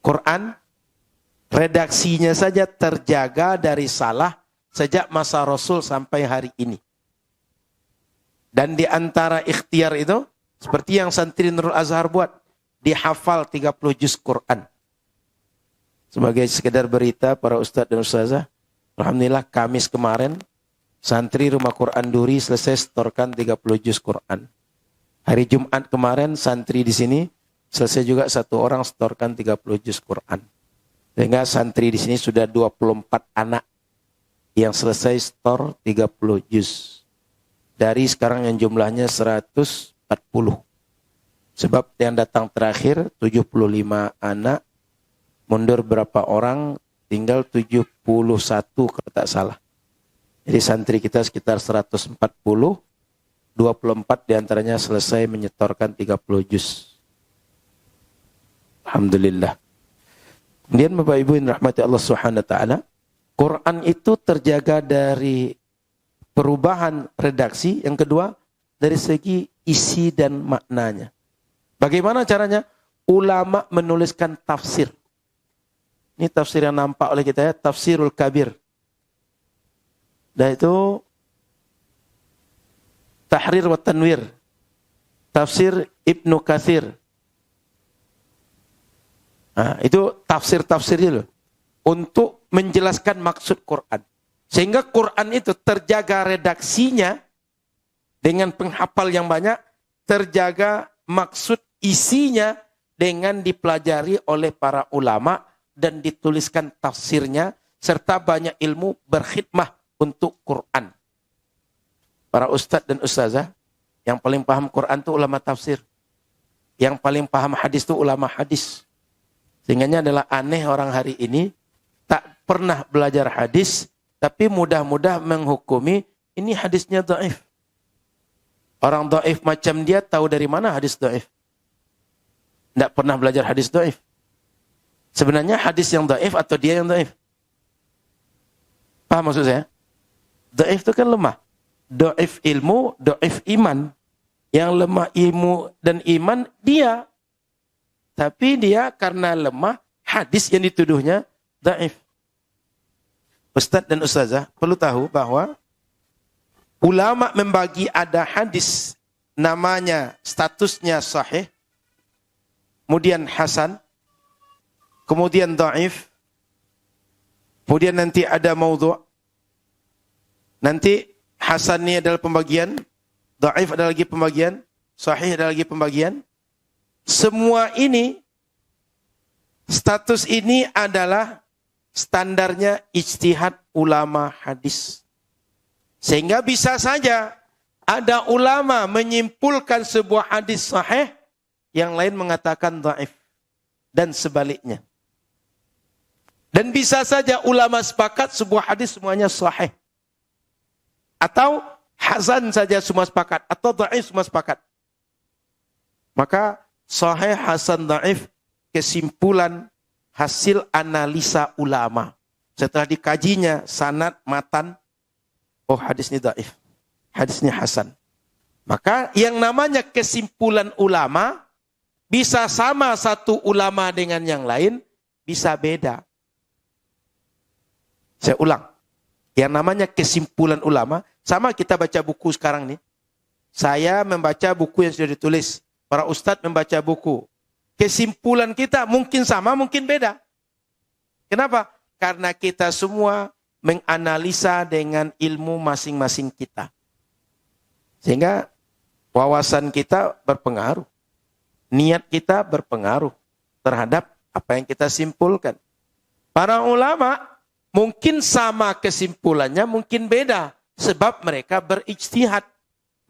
Quran, redaksinya saja terjaga dari salah sejak masa Rasul sampai hari ini. Dan di antara ikhtiar itu, seperti yang santri Nurul Azhar buat, dihafal 30 juz Quran. Sebagai sekedar berita para ustadz dan ustazah, alhamdulillah Kamis kemarin, santri Rumah Quran Duri selesai setorkan 30 juz Quran. Hari Jumat kemarin santri di sini selesai juga satu orang setorkan 30 juz Quran. Sehingga santri di sini sudah 24 anak yang selesai setor 30 juz. Dari sekarang yang jumlahnya 140. Sebab yang datang terakhir 75 anak, mundur berapa orang, tinggal 71 kalau tak salah. Jadi santri kita sekitar 140, 24 diantaranya selesai menyetorkan 30 juz. Alhamdulillah. Kemudian Bapak Ibu yang rahmati Allah Subhanahu wa taala, Quran itu terjaga dari perubahan redaksi. Yang kedua, dari segi isi dan maknanya. Bagaimana caranya? Ulama menuliskan tafsir. Ini tafsir yang nampak oleh kita ya, Tafsirul Kabir. Dan itu Tahrir wa Tanwir, Tafsir Ibnu Katsir. Nah, itu tafsir-tafsirnya loh. Untuk menjelaskan maksud Quran. Sehingga Quran itu terjaga redaksinya dengan penghafal yang banyak, terjaga maksud isinya dengan dipelajari oleh para ulama dan dituliskan tafsirnya, serta banyak ilmu berkhidmah untuk Quran. Para ustadz dan ustazah, yang paling paham Quran itu ulama tafsir. Yang paling paham hadis itu ulama hadis. Sehingga adalah aneh orang hari ini tak pernah belajar hadis, tapi mudah-mudah menghukumi ini hadisnya dhaif. Orang dhaif macam dia tahu dari mana hadis dhaif? Tidak pernah belajar hadis dhaif. Sebenarnya hadis yang dhaif atau dia yang dhaif? Paham maksud saya? Dhaif itu kan lemah. Dhaif ilmu, dhaif iman. Yang lemah ilmu dan iman dia. Tapi dia karena lemah, hadis yang dituduhnya dhaif. Ustadz dan ustazah perlu tahu bahwa ulama membagi ada hadis namanya statusnya sahih, kemudian hasan, kemudian dhaif, kemudian nanti ada maudhu'. Nanti hasan ini adalah pembagian, dhaif adalah lagi pembagian, sahih adalah lagi pembagian. Semua ini, status ini adalah standarnya ijtihad ulama hadis. Sehingga bisa saja ada ulama menyimpulkan sebuah hadis sahih, yang lain mengatakan dhaif. Dan sebaliknya. Dan bisa saja ulama sepakat sebuah hadis semuanya sahih. Atau hasan saja semua sepakat. Atau dhaif semua sepakat. Maka sahih, hasan, dhaif kesimpulan hasil analisa ulama. Setelah dikajinya sanad, matan, oh hadis ini dhaif, hadis ini hasan. Maka yang namanya kesimpulan ulama bisa sama satu ulama dengan yang lain, bisa beda. Saya ulang. Yang namanya kesimpulan ulama, sama kita baca buku sekarang nih. Saya membaca buku yang sudah ditulis. para ustadz membaca buku. Kesimpulan kita mungkin sama, mungkin beda. Kenapa? Karena kita semua menganalisa dengan ilmu masing-masing kita. Sehingga wawasan kita berpengaruh. Niat kita berpengaruh terhadap apa yang kita simpulkan. Para ulama mungkin sama kesimpulannya, mungkin beda. Sebab mereka berijtihad.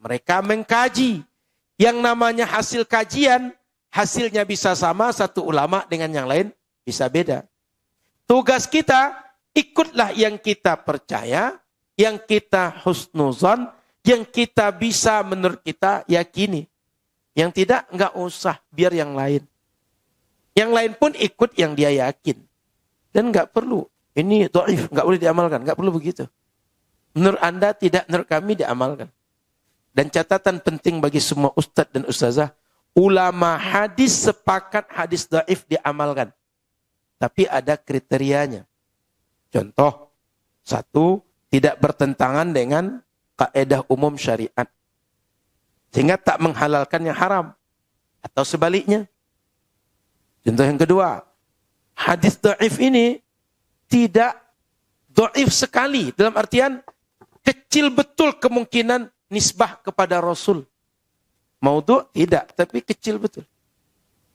Mereka mengkaji. Yang namanya hasil kajian, hasilnya bisa sama satu ulama dengan yang lain, bisa beda. Tugas kita, ikutlah yang kita percaya, yang kita husnuzon, yang kita bisa menurut kita yakini. Yang tidak, enggak usah, biar yang lain. Yang lain pun ikut yang dia yakin. Dan enggak perlu, ini dhaif, enggak boleh diamalkan, enggak perlu begitu. Menurut Anda tidak, menurut kami diamalkan. Dan catatan penting bagi semua ustadz dan ustazah, ulama hadis sepakat hadis dhaif diamalkan. Tapi ada kriterianya. Contoh, satu, tidak bertentangan dengan kaidah umum syariat. Sehingga tak menghalalkan yang haram. Atau sebaliknya. Contoh yang kedua, hadis dhaif ini tidak dhaif sekali. Dalam artian, kecil betul kemungkinan nisbah kepada Rasul. Maudhu' tidak, tapi kecil betul.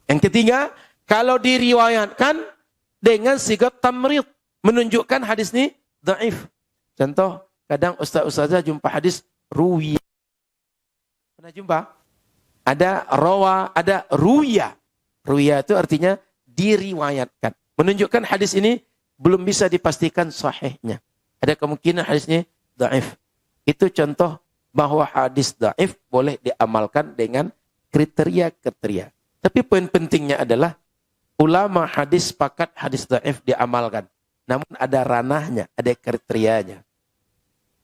Yang ketiga, kalau diriwayatkan dengan sigat tamrid, menunjukkan hadis ini dhaif. Contoh, kadang ustaz-ustazah jumpa hadis ruwiya. Pernah jumpa? Ada rawa, ada ruwiya. Ruwiya itu artinya diriwayatkan. Menunjukkan hadis ini belum bisa dipastikan sahihnya. Ada kemungkinan hadis ini dhaif. Itu contoh bahwa hadis dhaif boleh diamalkan dengan kriteria-kriteria. Tapi poin pentingnya adalah ulama hadis sepakat hadis dhaif diamalkan. Namun ada ranahnya, ada kriterianya.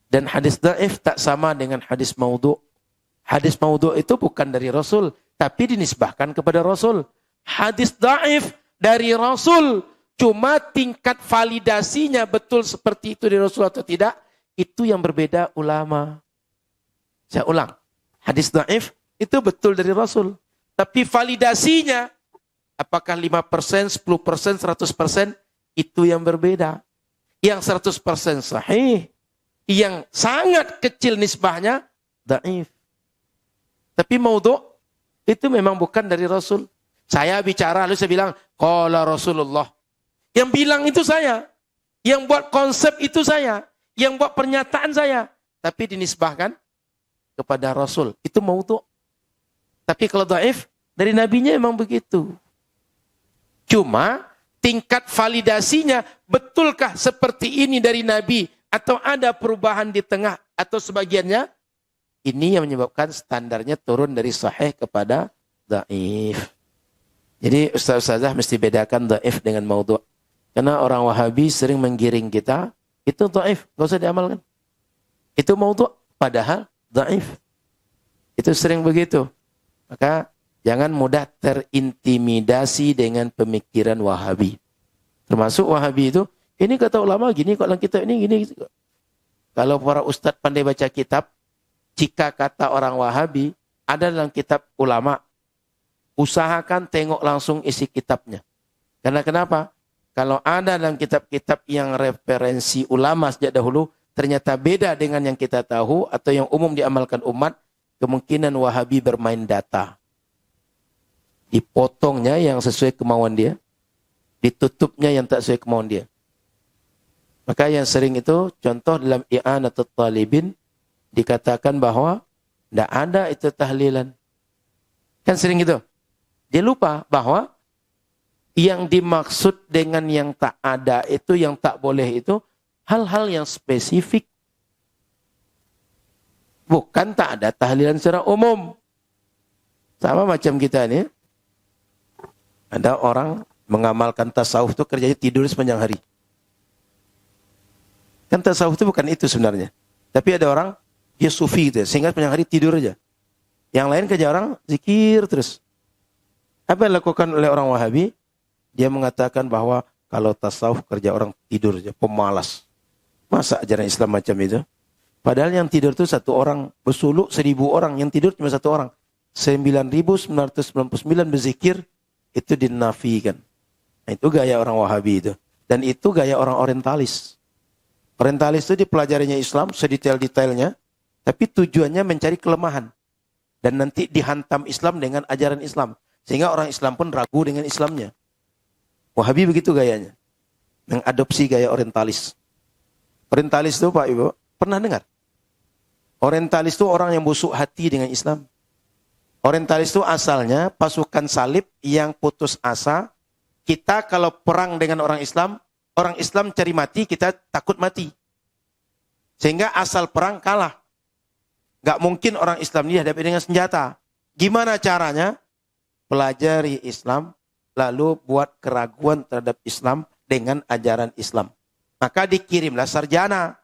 Dan hadis dhaif tak sama dengan hadis maudhu'. Hadis maudhu' itu bukan dari Rasul, tapi dinisbahkan kepada Rasul. Hadis dhaif dari Rasul, cuma tingkat validasinya betul seperti itu dari Rasul atau tidak, itu yang berbeda ulama. Saya ulang, hadis dhaif itu betul dari Rasul. Tapi validasinya, apakah 5%, 10%, 100%, itu yang berbeda. Yang 100% sahih, yang sangat kecil nisbahnya, dhaif. Tapi maudhu' itu memang bukan dari Rasul. Saya bicara, lalu saya bilang, qala Rasulullah. Yang bilang itu saya. Yang buat konsep itu saya. Yang buat pernyataan saya. Tapi dinisbahkan kepada Rasul. Itu maudhu'. Tapi kalau dhaif, dari nabinya memang begitu. Cuma tingkat validasinya, betulkah seperti ini dari nabi? Atau ada perubahan di tengah? Atau sebagiannya? Ini yang menyebabkan standarnya turun dari sahih kepada dhaif. Jadi ustaz-ustazah mesti bedakan dhaif dengan maudhu'. Karena orang Wahabi sering menggiring kita, itu dhaif, gak usah diamalkan. Itu maudhu', padahal dhaif. Itu sering begitu. Maka jangan mudah terintimidasi dengan pemikiran Wahabi. Termasuk Wahabi itu, ini kata ulama gini, kalau kita ini gini. Kalau para ustadz pandai baca kitab, jika kata orang Wahabi, ada dalam kitab ulama, usahakan tengok langsung isi kitabnya. Karena kenapa? Kalau ada dalam kitab-kitab yang referensi ulama sejak dahulu, ternyata beda dengan yang kita tahu, atau yang umum diamalkan umat, kemungkinan Wahabi bermain data. Dipotongnya yang sesuai kemauan dia, ditutupnya yang tak sesuai kemauan dia. Maka yang sering itu, contoh dalam I'anatul Talibin, dikatakan bahwa tidak ada itu tahlilan. Kan sering gitu. Dia lupa bahwa yang dimaksud dengan yang tak ada itu, yang tak boleh itu, hal-hal yang spesifik. Bukan tak ada tahlilan secara umum. Sama macam kita ini. Ada orang mengamalkan tasawuf itu kerjanya tidur sepanjang hari. Kan tasawuf itu bukan itu sebenarnya. Tapi ada orang, dia sufi gitu ya, sehingga sepanjang hari tidur aja. Yang lain kerja orang zikir terus. Apa yang dilakukan oleh orang Wahabi? Dia mengatakan bahwa kalau tasawuf kerja orang tidur aja, pemalas. Masa ajaran Islam macam itu? Padahal yang tidur itu satu orang, bersuluk 1000 orang, yang tidur cuma satu orang. 9.999 berzikir, itu dinafikan. Nah, itu gaya orang Wahabi itu. Dan itu gaya orang orientalis. Orientalis itu dipelajarinya Islam sedetail-detailnya, tapi tujuannya mencari kelemahan. Dan nanti dihantam Islam dengan ajaran Islam. Sehingga orang Islam pun ragu dengan Islamnya. Wahabi begitu gayanya. Mengadopsi gaya orientalis. Orientalis itu Pak Ibu, pernah dengar? Orientalis itu orang yang busuk hati dengan Islam. Orientalis itu asalnya pasukan salib yang putus asa. Kita kalau perang dengan orang Islam cari mati, kita takut mati. Sehingga asal perang kalah. Gak mungkin orang Islam ini dihadapi dengan senjata. Gimana caranya? Pelajari Islam, lalu buat keraguan terhadap Islam dengan ajaran Islam. Maka dikirimlah sarjana.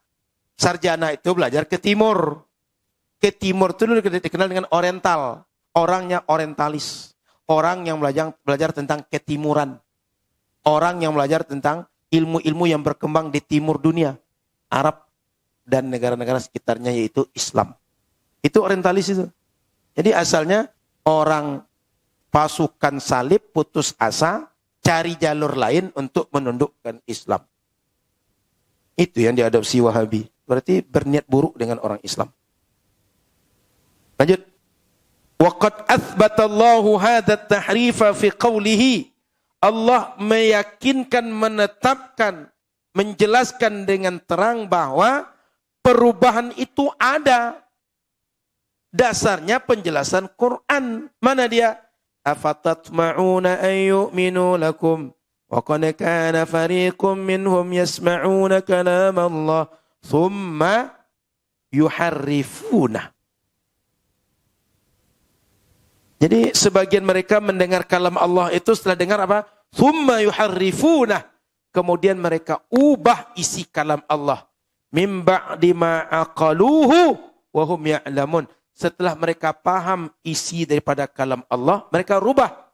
Sarjana itu belajar ke timur. Ke timur itu dulu dikenal dengan oriental. Orangnya orientalis. Orang yang belajar tentang ketimuran. Orang yang belajar tentang ilmu-ilmu yang berkembang di timur dunia. Arab dan negara-negara sekitarnya yaitu Islam. Itu orientalis itu. Jadi asalnya orang pasukan salib putus asa, cari jalur lain untuk menundukkan Islam. Itu yang diadopsi Wahabi. Berarti berniat buruk dengan orang Islam. Lanjut. Waqad athbatallahu hadha at-tahrifa fi qawlihi. Allah meyakinkan, menetapkan, menjelaskan dengan terang bahwa perubahan itu ada. Dasarnya penjelasan Quran. Mana dia? Afatatma'una an yu'minu lakum wa qad kana fariqum minhum yasma'una kalam Allah thumma yuharrifuna. Jadi sebagian mereka mendengar kalam Allah itu setelah dengar apa? Thumma yuharrifuna. Kemudian mereka ubah isi kalam Allah. Min ba'di ma aqaluhu wa hum ya'lamun. Setelah mereka paham isi daripada kalam Allah, mereka rubah.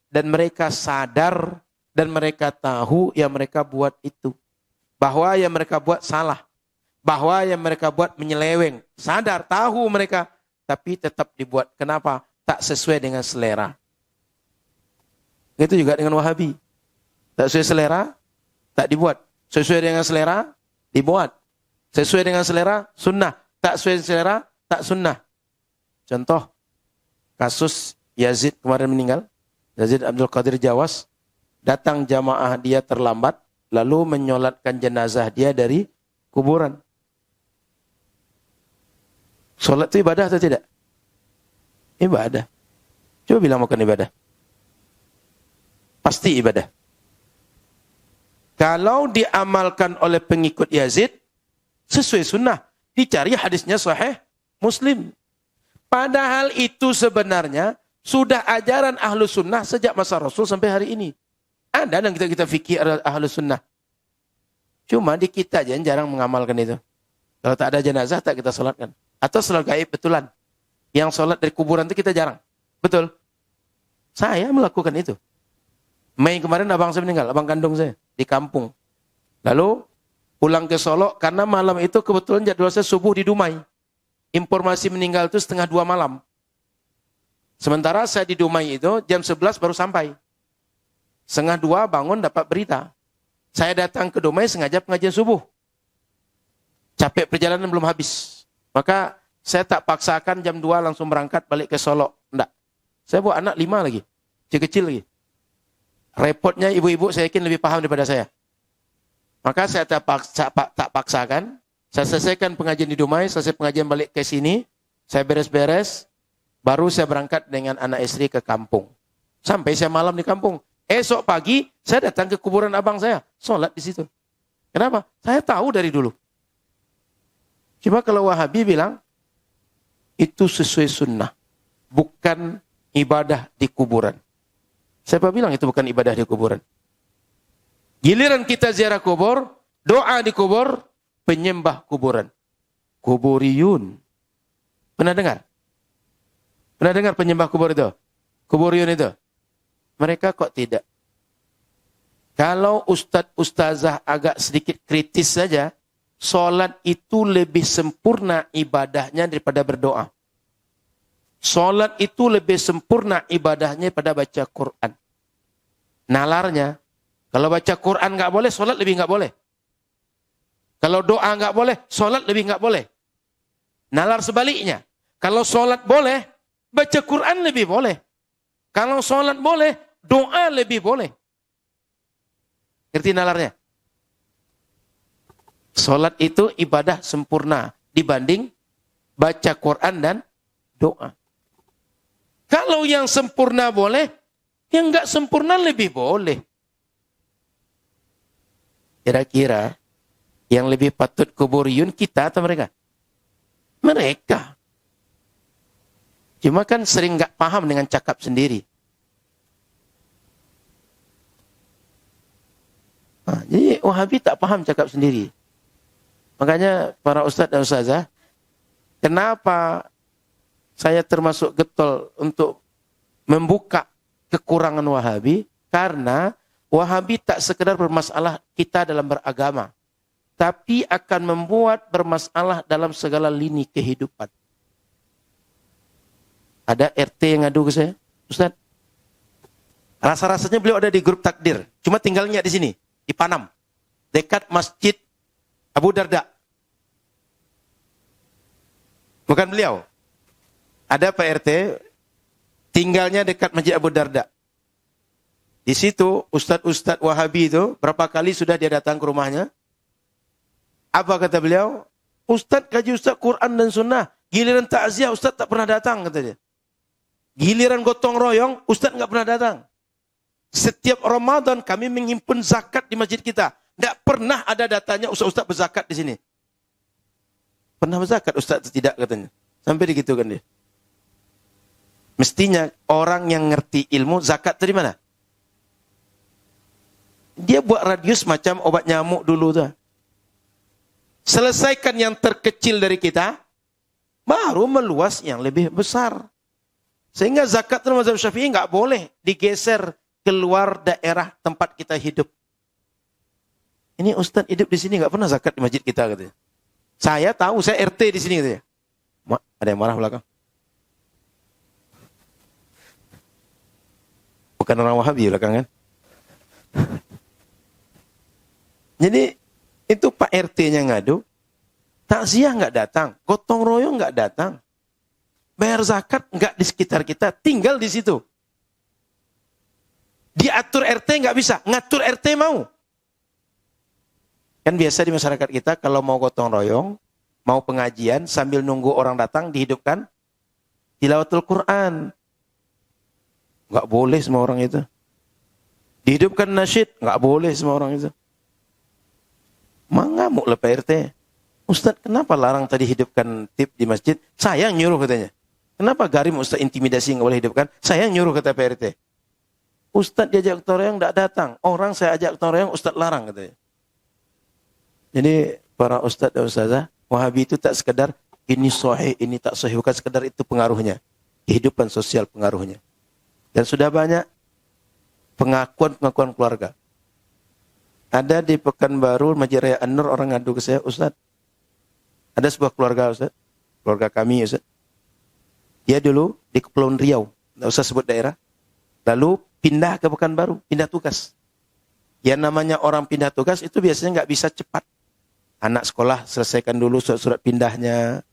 Dan mereka sadar dan mereka tahu yang mereka buat itu. Bahwa yang mereka buat salah. Bahwa yang mereka buat menyeleweng. Sadar, tahu mereka. Tapi tetap dibuat. Kenapa? Tak sesuai dengan selera. Itu juga dengan Wahabi. Tak sesuai selera, tak dibuat. Sesuai dengan selera, dibuat. Sesuai dengan selera, sunnah. Tak sesuai dengan selera, tak sunnah. Contoh, kasus Yazid kemarin meninggal. Yazid Abdul Qadir Jawas. Datang jamaah dia terlambat. Lalu menyolatkan jenazah dia dari kuburan. Solat itu ibadah atau tidak? Ibadah. Coba bilang bukan ibadah. Pasti ibadah. Kalau diamalkan oleh pengikut Yazid, sesuai sunnah. Dicari hadisnya sahih Muslim. Padahal itu sebenarnya sudah ajaran ahlu sunnah sejak masa Rasul sampai hari ini. Ada yang kita fikir ahlu sunnah. Cuma di kita aja yang jarang mengamalkan itu. Kalau tak ada jenazah, tak kita solatkan. Atau solat gaib betulan. Yang sholat dari kuburan itu kita jarang. Betul? Saya melakukan itu. Mei kemarin abang saya meninggal, abang kandung saya, di kampung. Lalu pulang ke Solo, karena malam itu kebetulan jadwal saya subuh di Dumai. Informasi meninggal itu 1:30 malam. Sementara saya di Dumai itu, jam 11 baru sampai. 1:30 bangun dapat berita. Saya datang ke Dumai sengaja pengajian subuh. Capek perjalanan belum habis. Maka saya tak paksakan jam 2 langsung berangkat balik ke Solo. Enggak. Saya bawa anak 5 lagi. Kecil-kecil lagi. Repotnya ibu-ibu saya yakin lebih paham daripada saya. Maka saya tak paksakan. Saya selesaikan pengajian di Dumai. Selesai pengajian balik ke sini. Saya beres-beres. Baru saya berangkat dengan anak istri ke kampung. Sampai saya malam di kampung. Esok pagi saya datang ke kuburan abang saya. Sholat di situ. Kenapa? Saya tahu dari dulu. Cuma kalau Wahabi bilang, itu sesuai sunnah. Bukan ibadah di kuburan. Siapa bilang itu bukan ibadah di kuburan? Giliran kita ziarah kubur, doa di kubur, penyembah kuburan. Kuburiyun. Pernah dengar? Pernah dengar penyembah kubur itu? Kuburiyun itu? Mereka kok tidak? Kalau ustadz-ustazah agak sedikit kritis saja, sholat itu lebih sempurna ibadahnya daripada berdoa. Sholat itu lebih sempurna ibadahnya pada baca Quran. Nalarnya, kalau baca Quran nggak boleh, sholat lebih nggak boleh. Kalau doa nggak boleh, sholat lebih nggak boleh. Nalar sebaliknya, kalau sholat boleh, baca Quran lebih boleh. Kalau sholat boleh, doa lebih boleh. Ngerti nalarnya? Sholat itu ibadah sempurna dibanding baca Quran dan doa. Kalau yang sempurna boleh, yang nggak sempurna lebih boleh. Kira-kira yang lebih patut kuburiyun kita atau mereka? Mereka. Cuma kan sering nggak paham dengan cakap sendiri. Jadi Wahabi tak paham cakap sendiri. Makanya para ustadz dan ustazah, kenapa saya termasuk getol untuk membuka kekurangan Wahabi? Karena Wahabi tak sekedar bermasalah kita dalam beragama, tapi akan membuat bermasalah dalam segala lini kehidupan. Ada RT yang ngadu ke saya, Ustaz, rasa-rasanya beliau ada di grup takdir, cuma tinggalnya di sini, di Panam, dekat Masjid Abu Darda. Bukan beliau. Ada Pak RT, tinggalnya dekat Masjid Abu Darda. Di situ Ustadz Wahabi itu berapa kali sudah dia datang ke rumahnya. Apa kata beliau? Ustadz kaji Ustadz Quran dan Sunnah. Giliran takziah Ustadz tak pernah datang katanya. Giliran gotong royong Ustadz nggak pernah datang. Setiap Ramadan kami menghimpun zakat di masjid kita. Tidak pernah ada datanya Ustadz berzakat di sini. Pernah berzakat Ustadz atau tidak katanya. Sampai digitukan dia. Mestinya orang yang ngerti ilmu zakat dari mana? Dia buat radius macam obat nyamuk dulu tuh. Selesaikan yang terkecil dari kita, baru meluas yang lebih besar. Sehingga zakat dalam mazhab Syafi'i nggak boleh digeser keluar daerah tempat kita hidup. Ini Ustadz hidup di sini nggak pernah zakat di masjid kita katanya. Saya tahu, saya RT di sini katanya. Ada yang marah belakang. Bukan orang Wahabi belakang kan? Jadi itu Pak RT-nya ngadu, takziah nggak datang, gotong royong nggak datang, bayar zakat nggak di sekitar kita, tinggal di situ. Diatur RT nggak bisa, ngatur RT mau. Kan biasa di masyarakat kita kalau mau gotong royong, mau pengajian sambil nunggu orang datang dihidupkan tilawatul Quran. Nggak boleh semua orang itu. Dihidupkan nasyid, nggak boleh semua orang itu. Mengamuklah Pak RT. Ustadz, kenapa larang tadi hidupkan tip di masjid? Saya yang nyuruh katanya. Kenapa garim Ustadz intimidasi nggak boleh hidupkan? Saya yang nyuruh kata Pak RT. Ustadz diajak gotong royong nggak datang. Orang saya ajak gotong royong Ustadz larang katanya. Jadi para Ustadz dan Ustazah, Wahabi itu tak sekedar ini sahih, ini tak sahih. Bukan sekedar itu pengaruhnya. Kehidupan sosial pengaruhnya. Dan sudah banyak pengakuan keluarga. Ada di Pekanbaru, Masjid Raya An-Nur, orang ngadu ke saya, Ustaz, ada sebuah keluarga Ustaz, keluarga kami Ustaz. Dia dulu di Kepulauan Riau, tidak usah sebut daerah. Lalu pindah ke Pekanbaru, pindah tugas. Yang namanya orang pindah tugas itu biasanya nggak bisa cepat. Anak sekolah selesaikan dulu surat pindahnya,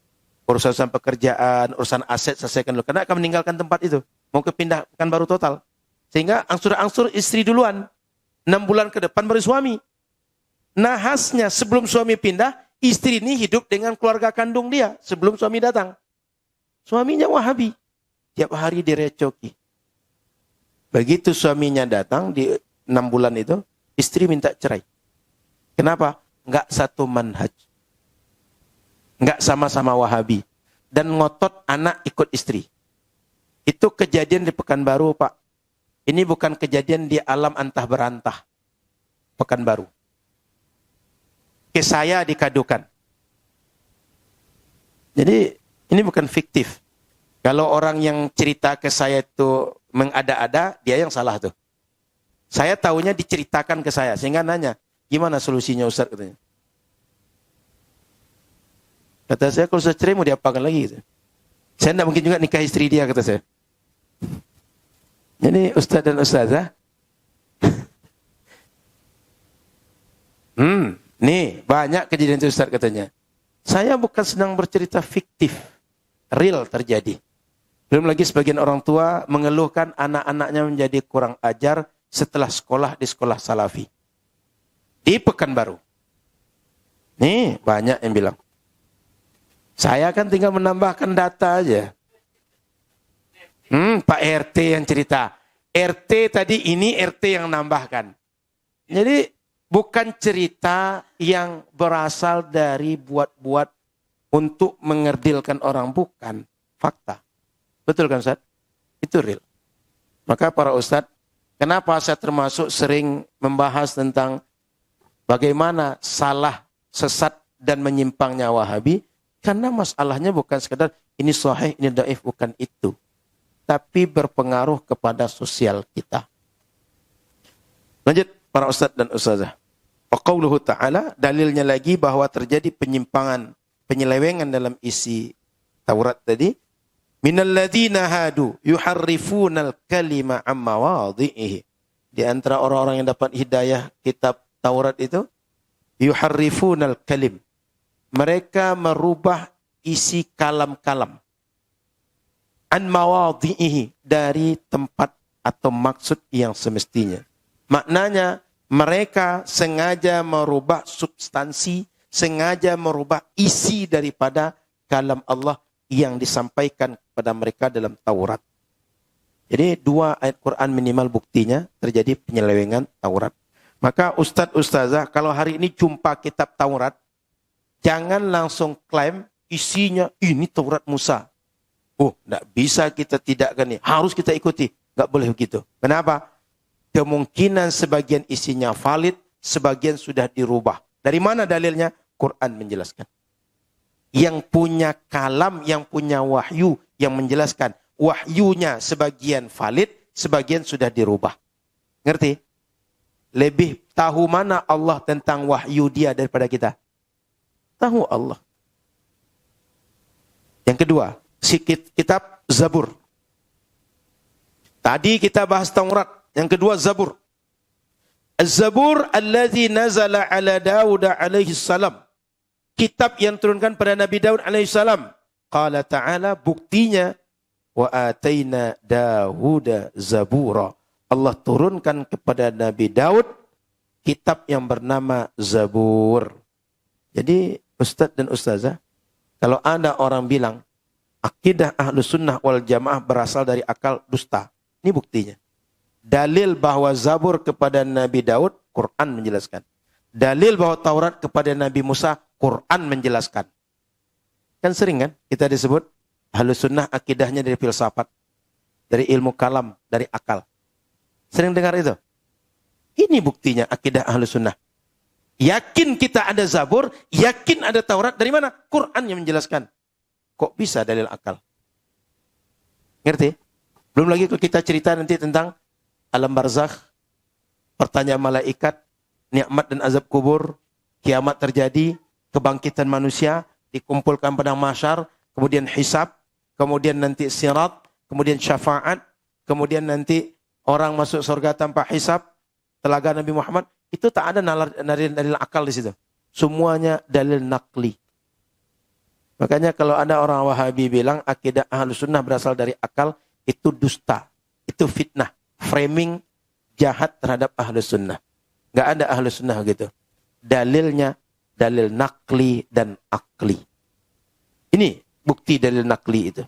urusan pekerjaan, urusan aset selesaikan dulu. Karena akan meninggalkan tempat itu, mau ke pindah Pekanbaru total. Sehingga angsur-angsur istri duluan. 6 bulan ke depan baru suami. Nahasnya sebelum suami pindah, istri ini hidup dengan keluarga kandung dia sebelum suami datang. Suaminya Wahabi. Tiap hari direcoki. Begitu suaminya datang di 6 bulan itu, istri minta cerai. Kenapa? Enggak satu manhaj. Enggak sama-sama Wahabi. Dan ngotot anak ikut istri. Itu kejadian di Pekanbaru, Pak. Ini bukan kejadian di alam antah berantah. Pekanbaru. Ke saya dikadukan. Jadi ini bukan fiktif. Kalau orang yang cerita ke saya itu mengada-ada, dia yang salah tuh. Saya tahunya diceritakan ke saya. Sehingga nanya, gimana solusinya Ustaz? Katanya. Kata saya, kalau saya cerai mau diapakan lagi? Gitu. Saya tidak mungkin juga nikah istri dia, kata saya. Jadi ustaz dan ustazah, nih banyak kejadian itu ustaz katanya. Saya bukan sedang bercerita fiktif, real terjadi. Belum lagi sebagian orang tua mengeluhkan anak-anaknya menjadi kurang ajar setelah sekolah di sekolah salafi. Di Pekanbaru. Nih banyak yang bilang. Saya kan tinggal menambahkan data aja. Pak RT yang cerita. RT tadi ini RT yang nambahkan. Jadi bukan cerita yang berasal dari buat-buat untuk mengerdilkan orang. Bukan. Fakta. Betul kan Ustaz? Itu real. Maka para Ustaz, kenapa saya termasuk sering membahas tentang bagaimana salah, sesat, dan menyimpangnya Wahabi? Karena masalahnya bukan sekedar ini sahih, ini dhaif, bukan itu. Tapi berpengaruh kepada sosial kita. Lanjut para ustaz dan ustazah. Wa qauluhu ta'ala, dalilnya lagi bahwa terjadi penyimpangan, penyelewengan dalam isi Taurat tadi. Minal ladzina hadu yuharrifunal kalima amma wadhihi. Di antara orang-orang yang dapat hidayah kitab Taurat itu, yuharrifunal kalim. Mereka merubah isi kalam-kalam. An mawadhihi, dari tempat atau maksud yang semestinya. Maknanya mereka sengaja merubah substansi, sengaja merubah isi daripada kalam Allah yang disampaikan kepada mereka dalam Taurat. Jadi 2 ayat Quran minimal buktinya terjadi penyelewengan Taurat. Maka Ustadz Ustazah kalau hari ini jumpa kitab Taurat, jangan langsung klaim isinya ini Taurat Musa. Oh, tidak bisa kita tidakkan nih. Harus kita ikuti. Nggak boleh begitu. Kenapa? Kemungkinan sebagian isinya valid, sebagian sudah dirubah. Dari mana dalilnya? Quran menjelaskan. Yang punya kalam, yang punya wahyu, yang menjelaskan. Wahyunya sebagian valid, sebagian sudah dirubah. Ngerti? Lebih tahu mana Allah tentang wahyu dia daripada kita? Tahu Allah. Yang kedua, kitab Zabur. Tadi kita bahas Taurat. Yang kedua Zabur. Az-Zabur alladzi nazala ala Daud alaihi salam. Kitab yang turunkan pada Nabi Daud alaihi salam. Qala ta'ala, buktinya wa ataina Dawuda Zabura. Allah turunkan kepada Nabi Daud kitab yang bernama Zabur. Jadi Ustaz dan Ustazah, kalau ada orang bilang akidah Ahlus Sunnah wal Jamaah berasal dari akal, dusta. Ini buktinya. Dalil bahwa Zabur kepada Nabi Daud, Quran menjelaskan. Dalil bahwa Taurat kepada Nabi Musa, Quran menjelaskan. Kan sering kan kita disebut Ahlus Sunnah akidahnya dari filsafat, dari ilmu kalam, dari akal. Sering dengar itu? Ini buktinya akidah Ahlus Sunnah. Yakin kita ada Zabur, yakin ada Taurat, dari mana? Quran yang menjelaskan. Kok bisa dalil akal? Ngerti? Belum lagi kalau kita cerita nanti tentang alam barzakh, pertanyaan malaikat, nikmat dan azab kubur, kiamat terjadi, kebangkitan manusia, dikumpulkan padang mahsyar, kemudian hisab, kemudian nanti sirat, kemudian syafaat, kemudian nanti orang masuk surga tanpa hisab, telaga Nabi Muhammad, itu tak ada dalil akal di situ. Semuanya dalil nakli. Makanya kalau ada orang Wahabi bilang akidah Ahlus Sunnah berasal dari akal, itu dusta, itu fitnah, framing jahat terhadap Ahlus Sunnah. Nggak ada Ahlus Sunnah gitu. Dalilnya dalil nakli dan akli. Ini bukti dalil nakli itu.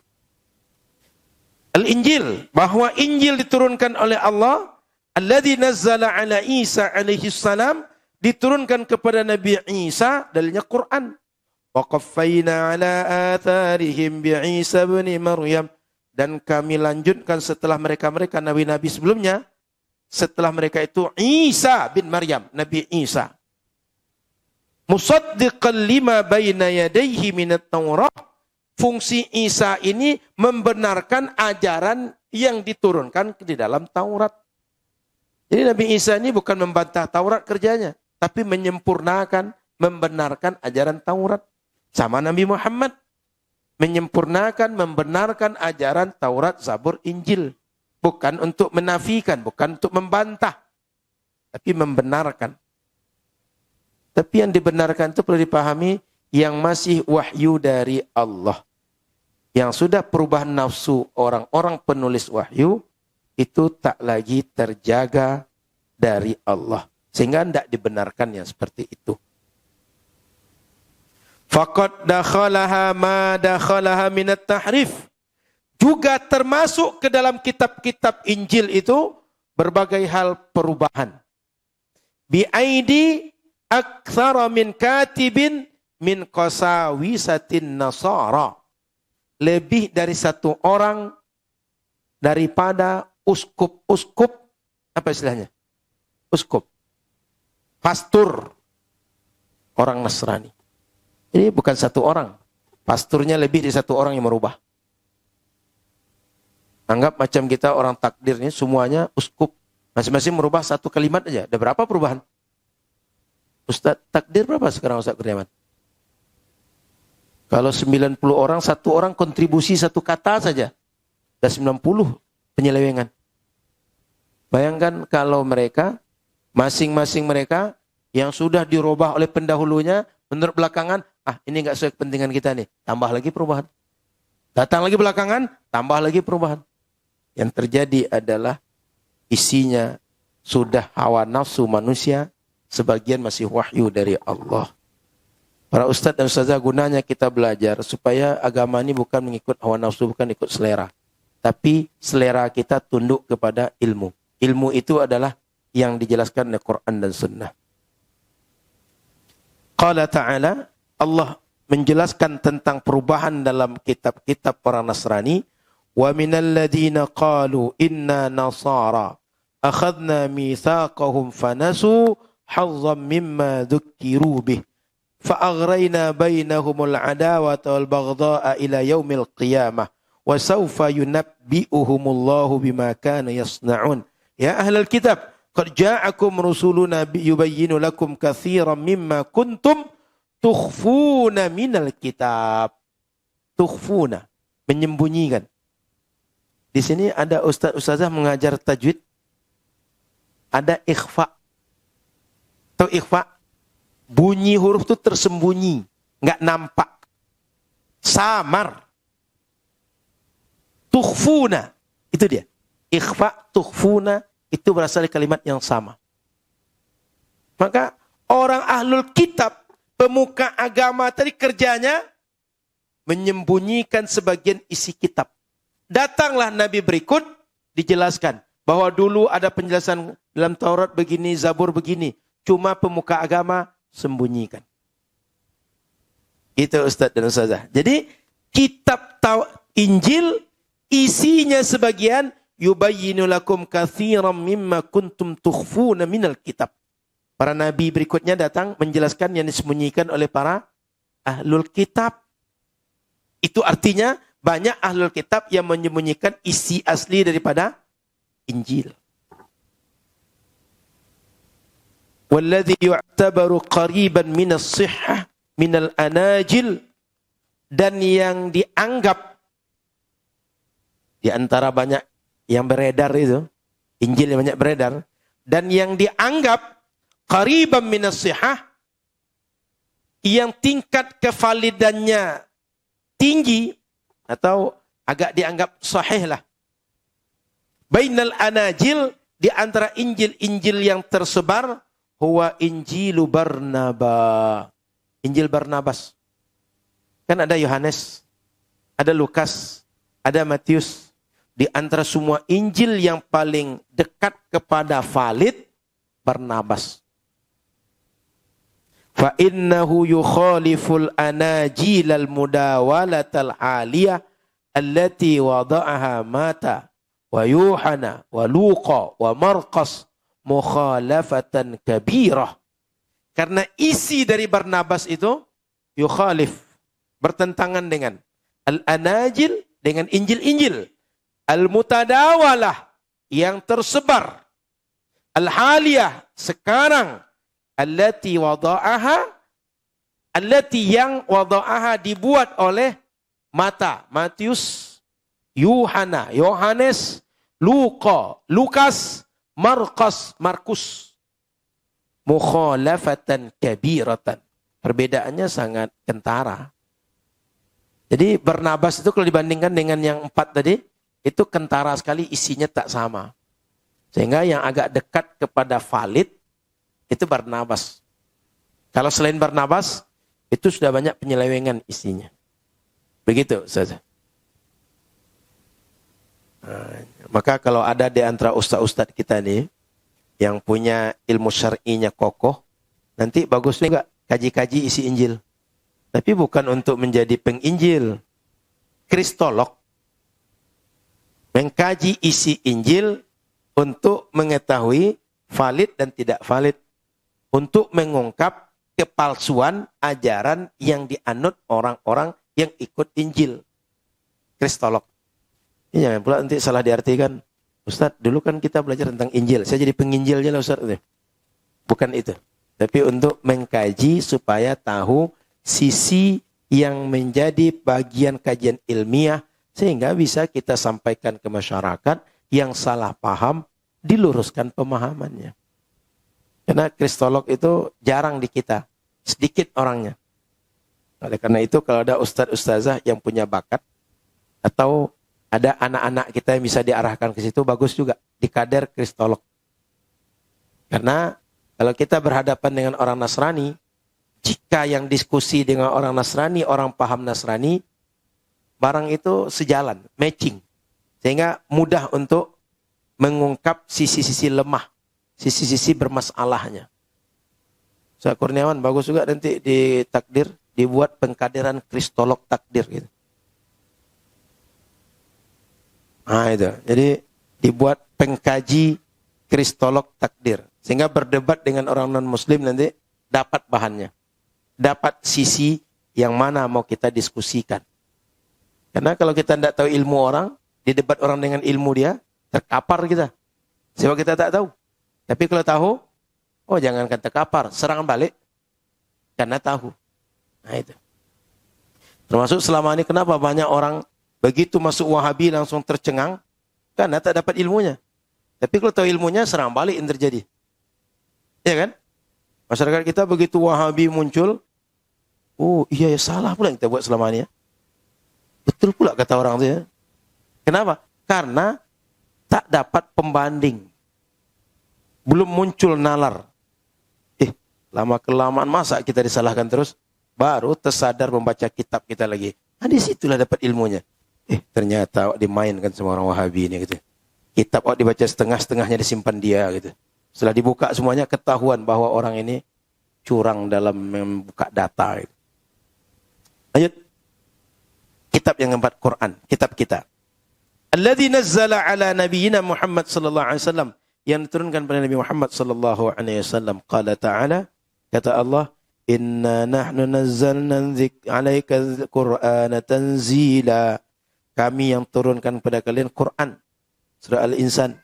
Al-Injil, bahwa Injil diturunkan oleh Allah, alladzi nazzala ala Isa alaihi salam, diturunkan kepada Nabi Isa, dalilnya Quran. Wa qaffayna ala atharihim bi Isa ibn Maryam, dan kami lanjutkan setelah mereka-mereka nabi-nabi sebelumnya, setelah mereka itu Isa bin Maryam, Nabi Isa. Musaddiqan lima baina yadayhi minat Taurat. Fungsi Isa ini membenarkan ajaran yang diturunkan di dalam Taurat. Jadi Nabi Isa ini bukan membantah Taurat kerjanya, tapi menyempurnakan, membenarkan ajaran Taurat. Sama Nabi Muhammad. menyempurnakan, membenarkan ajaran Taurat, Zabur, Injil. Bukan untuk menafikan, bukan untuk membantah, tapi membenarkan. Tapi yang dibenarkan itu perlu dipahami, yang masih wahyu dari Allah. Yang sudah perubahan nafsu orang-orang penulis wahyu, itu tak lagi terjaga dari Allah. Sehingga tidak dibenarkan yang seperti itu. Faqad dakhalaha ma dakhalaha minat tahrif. Juga termasuk ke dalam kitab-kitab Injil itu berbagai hal perubahan. Bi'aidi aktsara min katibin min qasawisatin nasara. Lebih dari satu orang daripada uskup. Apa istilahnya? Uskup. Pastur. Orang Nasrani. Ini bukan satu orang. Pasturnya lebih dari satu orang yang merubah. Anggap macam kita orang takdir ini semuanya uskup. Masing-masing merubah satu kalimat aja. Ada berapa perubahan? Ustaz takdir berapa sekarang Ustaz Kurniawan? Kalau 90 orang, satu orang kontribusi satu kata saja. Ada 90 penyelewengan. Bayangkan kalau mereka, masing-masing mereka yang sudah dirubah oleh pendahulunya, menurut belakangan, ini enggak sesuai kepentingan kita nih. Tambah lagi perubahan. Datang lagi belakangan, tambah lagi perubahan. Yang terjadi adalah isinya sudah hawa nafsu manusia, sebagian masih wahyu dari Allah. Para ustadz dan ustazah gunanya kita belajar supaya agama ini bukan mengikut hawa nafsu, bukan ikut selera. Tapi selera kita tunduk kepada ilmu. Ilmu itu adalah yang dijelaskan oleh Quran dan Sunnah. Qala ta'ala, Allah menjelaskan tentang perubahan dalam kitab-kitab para Nasrani. Wa minal ladina qalu inna nasara akhadna mitsaqahum fanasu hazzan mimma dzukkiru bih fa aghrayna bainahumul adawata wal baghdha'a ila yaumil qiyamah wa sawfa yunabbi'uhumullahu bima kanu yasna'un. Ya ahlal kitab, qad ja'akum rusuluna yubayyinu lakum katsiran mimma kuntum tukhfuna minal kitab. Tukhfuna, menyembunyikan. Di sini ada ustaz-ustazah mengajar tajwid. Ada ikhfa. Tahu ikhfa? Bunyi huruf itu tersembunyi, enggak nampak. Samar. Tukhfuna, itu dia. Ikhfa, tukhfuna, itu berasal dari kalimat yang sama. Maka orang ahlul kitab, pemuka agama tadi kerjanya menyembunyikan sebagian isi kitab. Datanglah Nabi berikut, dijelaskan bahwa dulu ada penjelasan dalam Taurat begini, Zabur begini. Cuma pemuka agama sembunyikan. Itu Ustaz dan Ustazah. Jadi kitab Injil isinya sebagian yubayyinu lakum katsiran mimma kuntum tukhfuna minal kitab. Para nabi berikutnya datang menjelaskan yang disembunyikan oleh para ahlul kitab. Itu artinya banyak ahlul kitab yang menyembunyikan isi asli daripada Injil. Walladhi yu'tabaru qariban minas sihhah minal anajil, dan yang dianggap di antara banyak yang beredar itu, Injil yang banyak beredar, dan yang dianggap qariban minas sihhah, yang tingkat kevalidannya tinggi atau agak dianggap sahih lah. Bainal anajil, di antara Injil-Injil yang tersebar, huwa Injilu Barnaba. Injil Barnabas. Kan ada Yohanes, ada Lukas, ada Matius. Di antara semua Injil yang paling dekat kepada valid, Barnabas. Fa innahu yukhaliful anajil al-mudawalatal aliyah allati wada'aha mata wa Yuhana wa Luqa wa Marqas mukhalafatan kabirah. Karena isi dari Barnabas itu yukhalif, bertentangan dengan al-anajil, dengan Injil-Injil al-mutadawalah yang tersebar, al-haliyah sekarang, allati wada'aha, allati yang wada'aha dibuat oleh Mata, Matius, Yuhana, Yohanes, Luka, Lukas, Markus. Mukhalafatan kabiratan. Perbedaannya sangat kentara. Jadi Barnabas itu kalau dibandingkan dengan yang 4 tadi, itu kentara sekali, isinya tak sama. Sehingga yang agak dekat kepada valid, itu Barnabas. Kalau selain Barnabas, itu sudah banyak penyelewengan isinya. Begitu saja. Maka kalau ada di antara ustaz-ustaz kita nih, yang punya ilmu syar'inya kokoh, nanti bagus juga kaji-kaji isi Injil. Tapi bukan untuk menjadi penginjil. Kristolog. Mengkaji isi Injil untuk mengetahui valid dan tidak valid. Untuk mengungkap kepalsuan ajaran yang dianut orang-orang yang ikut Injil. Kristolog. Ini jangan pula nanti salah diartikan. Ustaz, dulu kan kita belajar tentang Injil. Saya jadi penginjil aja lah Ustaz. Bukan itu. Tapi untuk mengkaji supaya tahu sisi yang menjadi bagian kajian ilmiah sehingga bisa kita sampaikan ke masyarakat yang salah paham, diluruskan pemahamannya. Karena kristolog itu jarang di kita, sedikit orangnya. Oleh karena itu kalau ada ustaz-ustazah yang punya bakat atau ada anak-anak kita yang bisa diarahkan ke situ, bagus juga di kader kristolog. Karena kalau kita berhadapan dengan orang Nasrani, jika yang diskusi dengan orang Nasrani, orang paham Nasrani, barang itu sejalan, matching. Sehingga mudah untuk mengungkap sisi-sisi lemah, sisi-sisi bermasalahnya. Ustaz Kurniawan, bagus juga nanti di takdir, dibuat pengkaderan kristolog takdir gitu. Nah itu, jadi dibuat pengkaji kristolog takdir. Sehingga berdebat dengan orang non-muslim nanti dapat bahannya. Dapat sisi yang mana mau kita diskusikan. Karena kalau kita tidak tahu ilmu orang, didebat orang dengan ilmu dia, terkapar kita. Sebab kita tak tahu. Tapi kalau tahu, oh jangankan terkapar, serangan balik. Karena tahu. Nah itu. Termasuk selama ini kenapa banyak orang begitu masuk Wahabi langsung tercengang, karena tak dapat ilmunya. Tapi kalau tahu ilmunya, serang balik yang terjadi. Ya kan? Masyarakat kita begitu Wahabi muncul, oh iya ya salah pula yang kita buat selama ini ya. Betul pula kata orang itu ya. Kenapa? Karena tak dapat pembanding. Belum muncul nalar. Lama-kelamaan masa kita disalahkan terus, baru tersadar membaca kitab kita lagi. Nah disitulah dapat ilmunya. Ternyata dimainkan sama orang Wahabi ini gitu. Kitab dibaca setengah-setengahnya disimpan dia gitu. Setelah dibuka semuanya ketahuan bahwa orang ini curang dalam membuka data. Gitu. Lanjut. Kitab yang keempat, Quran. Kitab kita. Alladzi nazzala ala nabiyyina Muhammad sallallahu alaihi wasallam. Yang diturunkan pada Nabi Muhammad sallallahu alaihi wasallam. Qala ta'ala, kata Allah, inna nahnu nazzalna alaika Qur'ana tanzila. Kami yang turunkan pada kalian Quran. Surah Al-Insan.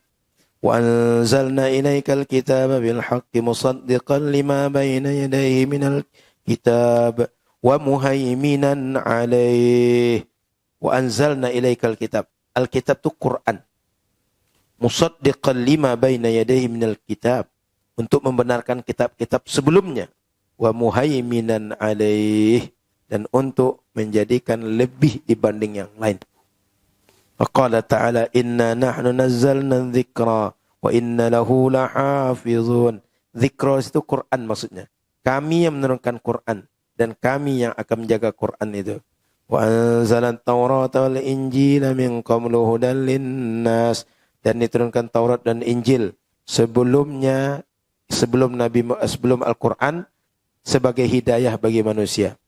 Wa anzalna ilaikal kitaba bil haqqi musaddiqan lima bayna yadayhi minal kitab wa muhaiminan alaih. Wa anzalna ilaikal kitab. Al-kitab itu Quran. Musaddiqan lima bayna yadayhi minal kitab. Untuk membenarkan kitab-kitab sebelumnya. Wa muhaiminan alaih. Dan untuk menjadikan lebih dibanding yang lain. Faqala ta'ala inna nahnu nazzalna dzikra wa inna lahu lahafizun. Dzikra itu Quran maksudnya. Kami yang menurunkan Quran dan kami yang akan menjaga Quran itu. Wa anzalan Taurata wal Injila min qablu hudan linnas. Dan diturunkan Taurat dan Injil sebelumnya, sebelum Al-Quran sebagai hidayah bagi manusia.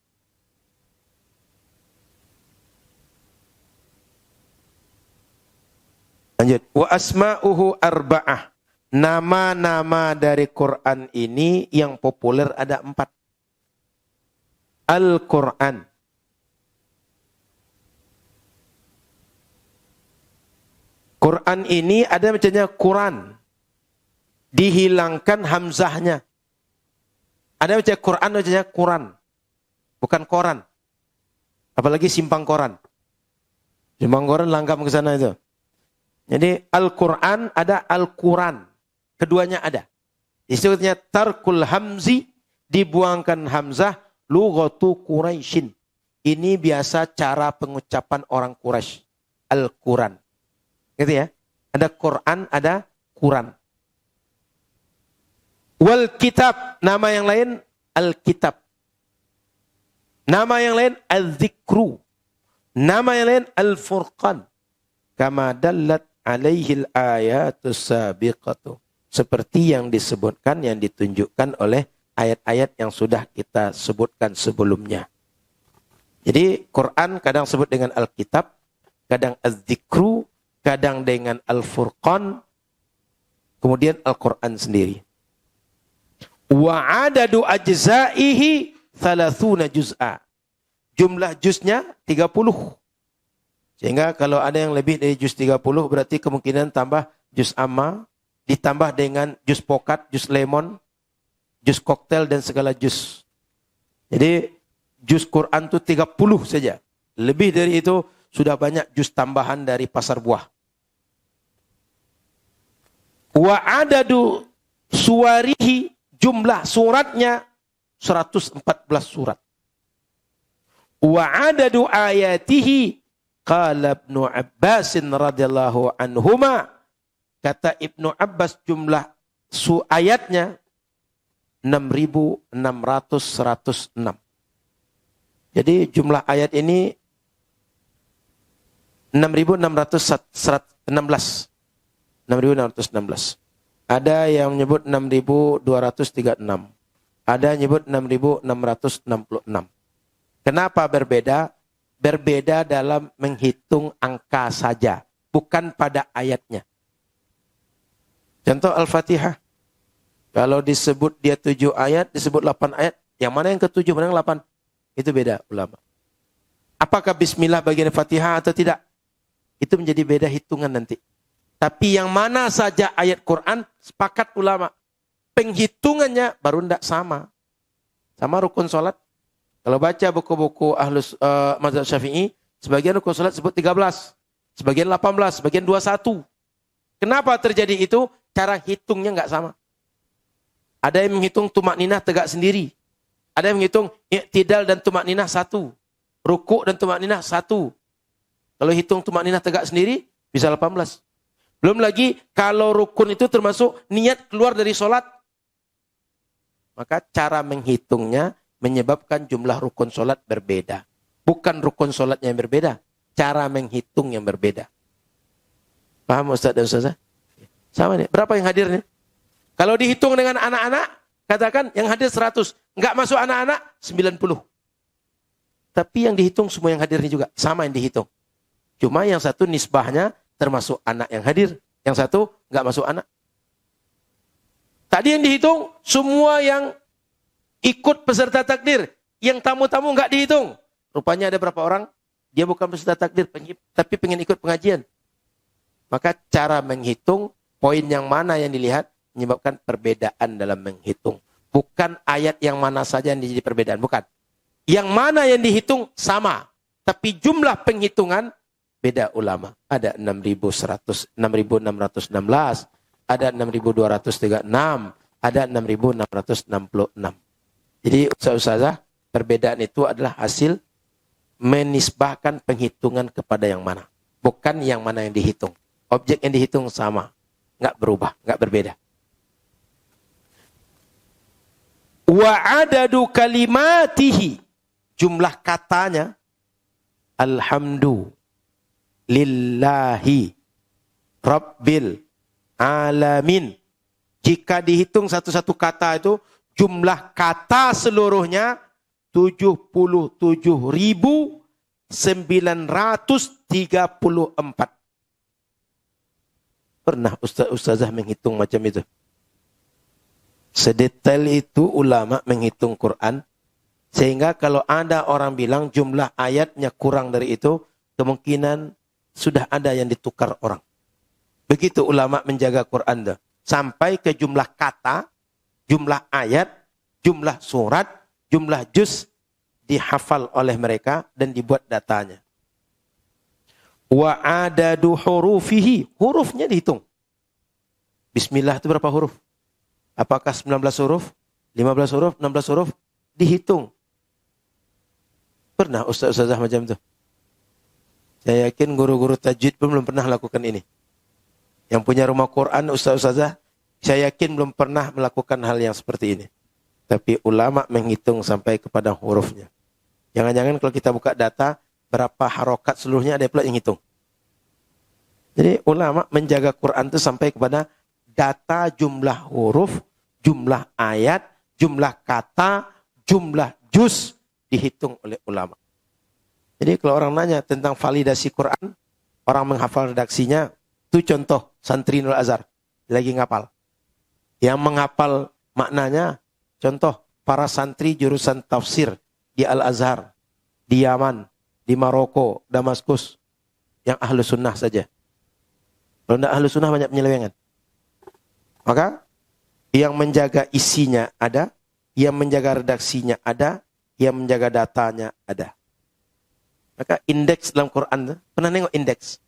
Lanjut. Wa asma'uhu arba'ah. Nama-nama dari Quran ini yang populer ada 4. Al-Quran. Quran ini ada bacanya Quran. Dihilangkan hamzahnya. Ada baca Quran bacanya Quran. Bukan koran. Apalagi simpang koran. Manggoran langkap ke sana itu. Jadi Al-Quran ada Al-Quran. Keduanya ada. Disebutnya tarkul hamzi, dibuangkan hamzah, lughatu Quraisyin. Ini biasa cara pengucapan orang Quraisy. Al-Quran. Gitu ya. Ada Quran, ada Quran. Wal kitab, nama yang lain Al-Kitab. Nama yang lain Al-Zikru. Nama yang lain Al-Furqan. Kama dallat alaihil ayatus sabiqatu. Seperti yang disebutkan, yang ditunjukkan oleh ayat-ayat yang sudah kita sebutkan sebelumnya. Jadi Quran kadang sebut dengan Al-Kitab, kadang Az-Zikru, kadang dengan Al-Furqan, kemudian Al-Quran sendiri. Wa adadu ajzaihi 30 juz'a. Jumlah juznya 30. Sehingga kalau ada yang lebih dari juz 30 berarti kemungkinan tambah juz amma, ditambah dengan juz pokat, juz lemon, juz koktel dan segala juz. Jadi juz Quran itu 30 saja. Lebih dari itu sudah banyak juz tambahan dari pasar buah. Wa adadu suwarihi, jumlah suratnya 114 surat. Wa adadu ayatihi, qala Ibnu Abbas radhiyallahu anhuma, kata Ibnu Abbas jumlah ayatnya 6.606. Jadi jumlah ayat ini 6.616. 6.616. Ada yang menyebut 6.236. Ada yang menyebut 6.666. Kenapa berbeda? Berbeda dalam menghitung angka saja, bukan pada ayatnya. Contoh Al-Fatihah. Kalau disebut dia 7 ayat, disebut 8 ayat, yang mana yang ke-7, mana yang 8? Itu beda ulama. Apakah bismillah bagian Fatihah atau tidak? Itu menjadi beda hitungan nanti. Tapi yang mana saja ayat Quran, sepakat ulama. Penghitungannya baru tidak sama. Sama rukun sholat. Kalau baca buku-buku ahlus mazhab Syafi'i, sebagian rukun sholat sebut 13. Sebagian 18, sebagian 21. Kenapa terjadi itu? Cara hitungnya nggak sama. Ada yang menghitung tumak ninah tegak sendiri. Ada yang menghitung i'tidal dan tumak ninah 1. Rukuk dan tumak ninah 1. Kalau hitung tumak ninah tegak sendiri, bisa 18. Belum lagi kalau rukun itu termasuk niat keluar dari sholat. Maka cara menghitungnya menyebabkan jumlah rukun sholat berbeda. Bukan rukun sholatnya yang berbeda. Cara menghitung yang berbeda. Paham Ustaz dan Ustazah? Sama nih. Berapa yang hadir nih? Kalau dihitung dengan anak-anak, katakan yang hadir 100. Enggak masuk anak-anak, 90. Tapi yang dihitung semua yang hadir ini juga. Sama yang dihitung. Cuma yang satu nisbahnya termasuk anak yang hadir. Yang satu enggak masuk anak. Tadi yang dihitung, semua yang ikut peserta takdir. Yang tamu-tamu enggak dihitung. Rupanya ada berapa orang? Dia bukan peserta takdir, tapi pengen ikut pengajian. Maka cara menghitung, poin yang mana yang dilihat, menyebabkan perbedaan dalam menghitung. Bukan ayat yang mana saja yang jadi perbedaan. Bukan. Yang mana yang dihitung sama. Tapi jumlah penghitungan beda ulama. Ada 6.616. Ada 6.236. Ada 6.666. Jadi Ustazah, perbedaan itu adalah hasil menisbahkan penghitungan kepada yang mana. Bukan yang mana yang dihitung. Objek yang dihitung sama. Nggak berubah, nggak berbeda. Wa adadu kalimatihi, jumlah katanya alhamdulillahi rabbil alamin. Jika dihitung satu-satu kata itu, jumlah kata seluruhnya 77.934. Pernah Ustazah menghitung macam itu? Sedetail itu ulama menghitung Quran. Sehingga kalau ada orang bilang jumlah ayatnya kurang dari itu, kemungkinan sudah ada yang ditukar orang. Begitu ulama menjaga Quran dah. Sampai ke jumlah kata, jumlah ayat, jumlah surat, jumlah juz dihafal oleh mereka dan dibuat datanya. Wa adadu hurufihi. Hurufnya dihitung. Bismillah itu berapa huruf? Apakah 19 huruf? 15 huruf? 16 huruf? Dihitung. Pernah ustaz-ustazah macam itu? Saya yakin guru-guru tajwid pun belum pernah lakukan ini. Yang punya rumah Quran, ustaz-ustazah, saya yakin belum pernah melakukan hal yang seperti ini. Tapi ulama menghitung sampai kepada hurufnya. Jangan-jangan kalau kita buka data, berapa harokat seluruhnya ada pula yang hitung. Jadi ulama menjaga Quran itu sampai kepada data jumlah huruf, jumlah ayat, jumlah kata, jumlah juz dihitung oleh ulama. Jadi kalau orang nanya tentang validasi Quran, orang menghafal redaksinya, itu contoh santri Nurul Azhar, lagi ngapal. Yang menghafal maknanya, contoh para santri jurusan tafsir di Al-Azhar, di Yaman, di Maroko, Damaskus, yang ahlu sunnah saja. Kalau tidak ahlu sunnah banyak penyelewengan. Maka yang menjaga isinya ada, yang menjaga redaksinya ada, yang menjaga datanya ada. Maka indeks dalam Quran, pernah nengok indeks?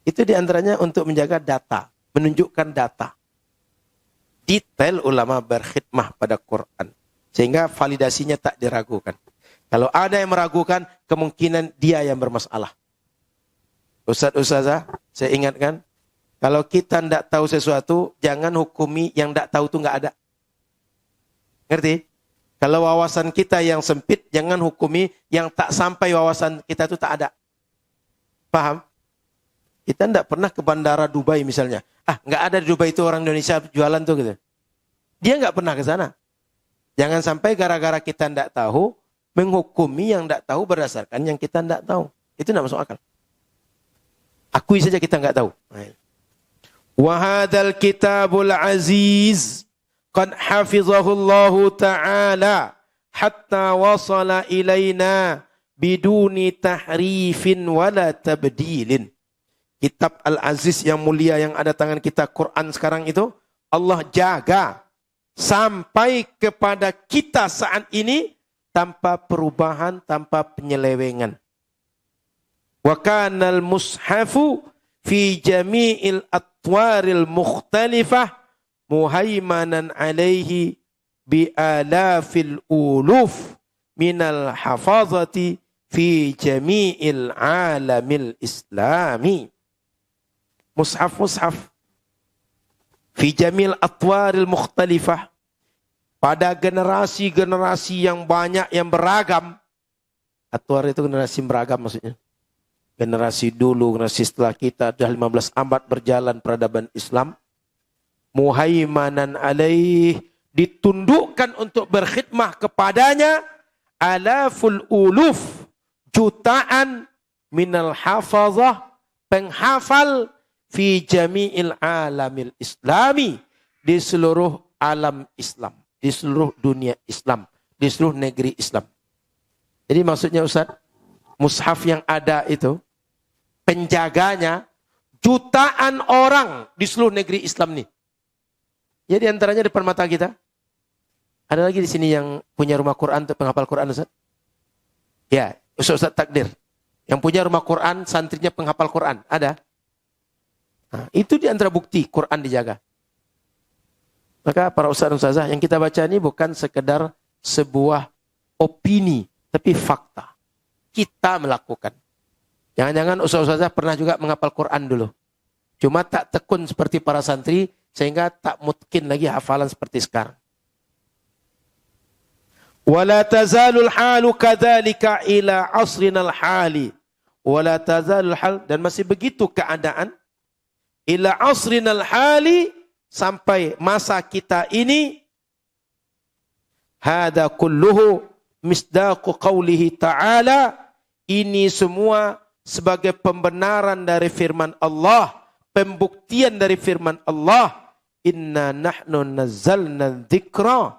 Itu diantaranya untuk menjaga data, menunjukkan data. Detail ulama berkhidmah pada Quran. Sehingga validasinya tak diragukan. Kalau ada yang meragukan, kemungkinan dia yang bermasalah. Ustaz-ustazah, saya ingatkan, kalau kita tidak tahu sesuatu, jangan hukumi yang tidak tahu itu nggak ada. Ngerti? Kalau wawasan kita yang sempit, jangan hukumi yang tak sampai wawasan kita itu tak ada. Paham? Kita tidak pernah ke bandara Dubai misalnya. Nggak ada di Dubai itu orang Indonesia jualan tuh gitu. Dia nggak pernah ke sana. Jangan sampai gara-gara kita tidak tahu, menghukumi yang tidak tahu berdasarkan yang kita tidak tahu. Itu tidak masuk akal. Akui saja kita nggak tahu. Wahadal kitabul aziz qad hafizahullahu ta'ala hatta wasala ilaina biduni tahrifin wala tabdilin. Kitab Al-Aziz yang mulia yang ada tangan kita Quran sekarang itu Allah jaga sampai kepada kita saat ini tanpa perubahan, tanpa penyelewengan. Wa kanal mushafu fi jami'il atwaril mukhtalifah muhaimanan alaihi bi alafil uluf minal hafazati fi jami'il alamil islami. Mushaf fi jamil atwaril mukhtalifah, pada generasi-generasi yang banyak yang beragam. Atwar itu generasi beragam maksudnya. Generasi dulu, generasi setelah kita, sudah 15 abad berjalan peradaban Islam. Muhaimanan alaih, ditundukkan untuk berkhidmah kepadanya alaful uluf, jutaan minal hafazah, penghafal fi jami'il alamil islami, di seluruh alam Islam, di seluruh dunia Islam, di seluruh negeri Islam. Jadi maksudnya Ustaz, mushaf yang ada itu, penjaganya jutaan orang di seluruh negeri Islam nih. Jadi antaranya depan mata kita. Ada lagi di sini yang punya rumah Quran untuk penghafal Quran Ustaz? Ya, Ustaz takdir. Yang punya rumah Quran, santrinya penghafal Quran, ada? Nah, itu di antara bukti Quran dijaga. Maka para ustaz-ustazah, yang kita baca ini bukan sekedar sebuah opini, tapi fakta. Kita melakukan. Jangan-jangan ustaz-ustazah pernah juga menghafal Quran dulu. Cuma tak tekun seperti para santri, sehingga tak mungkin lagi hafalan seperti sekarang. Wala tazalul halu kadzalika ila asrinal hali. Wala tazalul hal, dan masih begitu keadaan ila asrinal hali, sampai masa kita ini. Hada kulluhu misdaqu qawlihi ta'ala, ini semua sebagai pembenaran dari firman Allah, pembuktian dari firman Allah. Inna nahnu nazzalna dzikra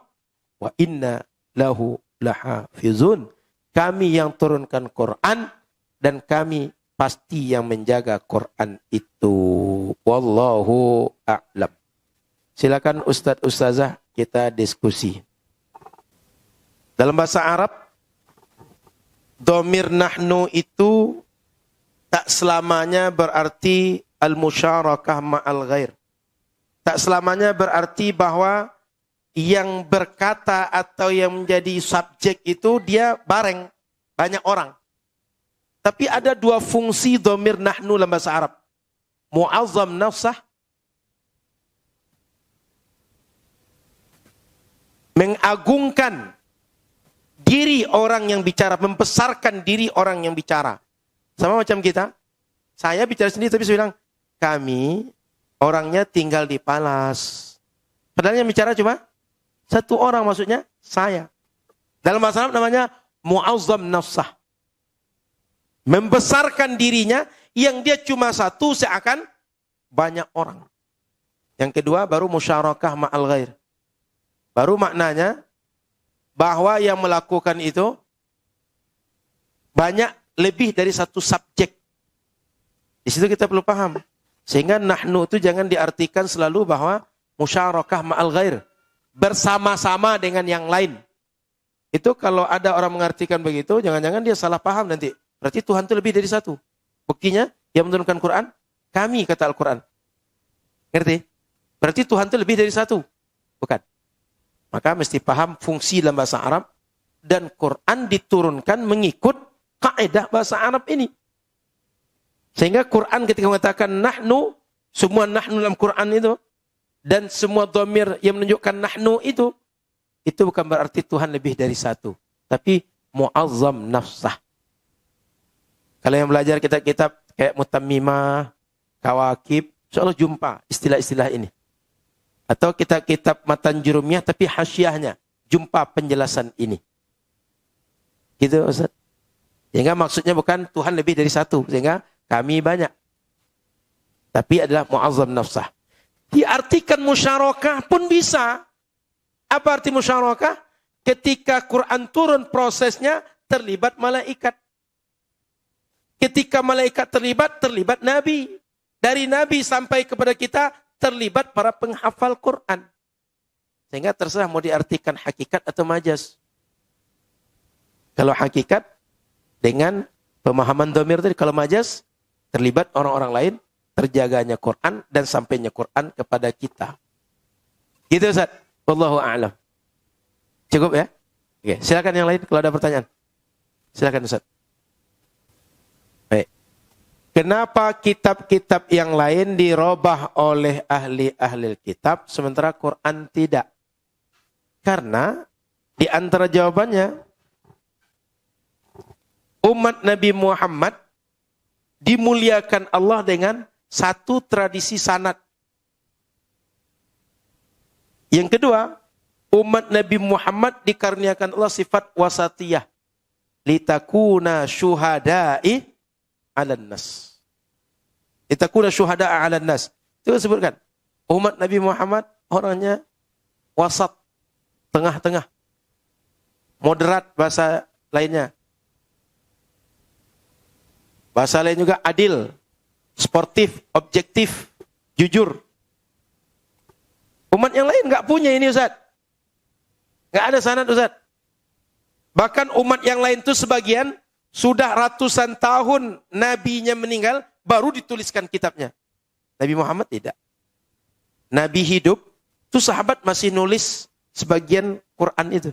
wa inna lahu lahafizun. Kami yang turunkan Quran dan kami pasti yang menjaga Quran itu. Wallahu a'lam. Silakan Ustadz Ustazah kita diskusi. Dalam bahasa Arab, domir nahnu itu tak selamanya berarti al-musyarakah ma'al ghair. Tak selamanya berarti bahwa yang berkata atau yang menjadi subjek itu dia bareng, banyak orang. Tapi ada dua fungsi dhamir nahnu dalam bahasa Arab. Mu'azzam nafsah, mengagungkan diri orang yang bicara, membesarkan diri orang yang bicara. Sama macam kita. Saya bicara sendiri tapi saya bilang, kami orangnya tinggal di Palas. Padahal yang bicara cuma satu orang, maksudnya saya. Dalam bahasa Arab namanya mu'azzam nafsah. Membesarkan dirinya yang dia cuma satu seakan banyak orang. Yang kedua baru musyarakah ma'al ghair. Baru maknanya bahwa yang melakukan itu banyak, lebih dari satu subjek. Di situ kita perlu paham. Sehingga nahnu itu jangan diartikan selalu bahwa musyarakah ma'al ghair, bersama-sama dengan yang lain. Itu kalau ada orang mengartikan begitu, jangan-jangan dia salah paham nanti. Berarti Tuhan itu lebih dari satu. Buktinya, yang menurunkan Quran, kami kata Al-Quran. Ngerti? Berarti Tuhan itu lebih dari satu. Bukan. Maka mesti paham fungsi dalam bahasa Arab. Dan Quran diturunkan mengikut kaidah bahasa Arab ini. Sehingga Quran ketika mengatakan nahnu, semua nahnu dalam Quran itu, dan semua dhamir yang menunjukkan nahnu itu bukan berarti Tuhan lebih dari satu. Tapi mu'azzam nafsah. Kalau yang belajar kitab-kitab kayak Mutammimah, Kawakib, insya Allah jumpa istilah-istilah ini. Atau kitab-kitab Matan Jurumiyah tapi hasyiahnya, jumpa penjelasan ini. Gitu Ustaz. Sehingga maksudnya bukan Tuhan lebih dari satu. Sehingga kami banyak. Tapi adalah mu'azzam nafsah. Diartikan musyarakah pun bisa. Apa arti musyarakah? Ketika Quran turun prosesnya terlibat malaikat. Ketika malaikat terlibat Nabi. Dari Nabi sampai kepada kita terlibat para penghafal Quran. Sehingga terserah mau diartikan hakikat atau majas. Kalau hakikat dengan pemahaman dhamir tadi, kalau majas terlibat orang-orang lain, terjaganya Quran dan sampainya Quran kepada kita. Gitu Ustaz. Wallahu a'lam. Cukup ya? Oke, silakan yang lain kalau ada pertanyaan. Silakan Ustaz. Baik. Kenapa kitab-kitab yang lain dirobah oleh ahli-ahli kitab sementara Quran tidak? Karena di antara jawabannya umat Nabi Muhammad dimuliakan Allah dengan satu tradisi sanad. Yang kedua, umat Nabi Muhammad dikaruniakan Allah sifat wasatiyah. Litakuna syuhada'i 'alan nas. Litakuna syuhada'a 'alan nas. Itu disebutkan. Umat Nabi Muhammad orangnya wasat, tengah-tengah. Moderat bahasa lainnya. Bahasa lain juga adil, sportif, objektif, jujur. Umat yang lain enggak punya ini Ustaz. Enggak ada sanad Ustaz. Bahkan umat yang lain itu sebagian sudah ratusan tahun nabinya meninggal baru dituliskan kitabnya. Nabi Muhammad tidak. Nabi hidup, itu sahabat masih nulis sebagian Quran itu.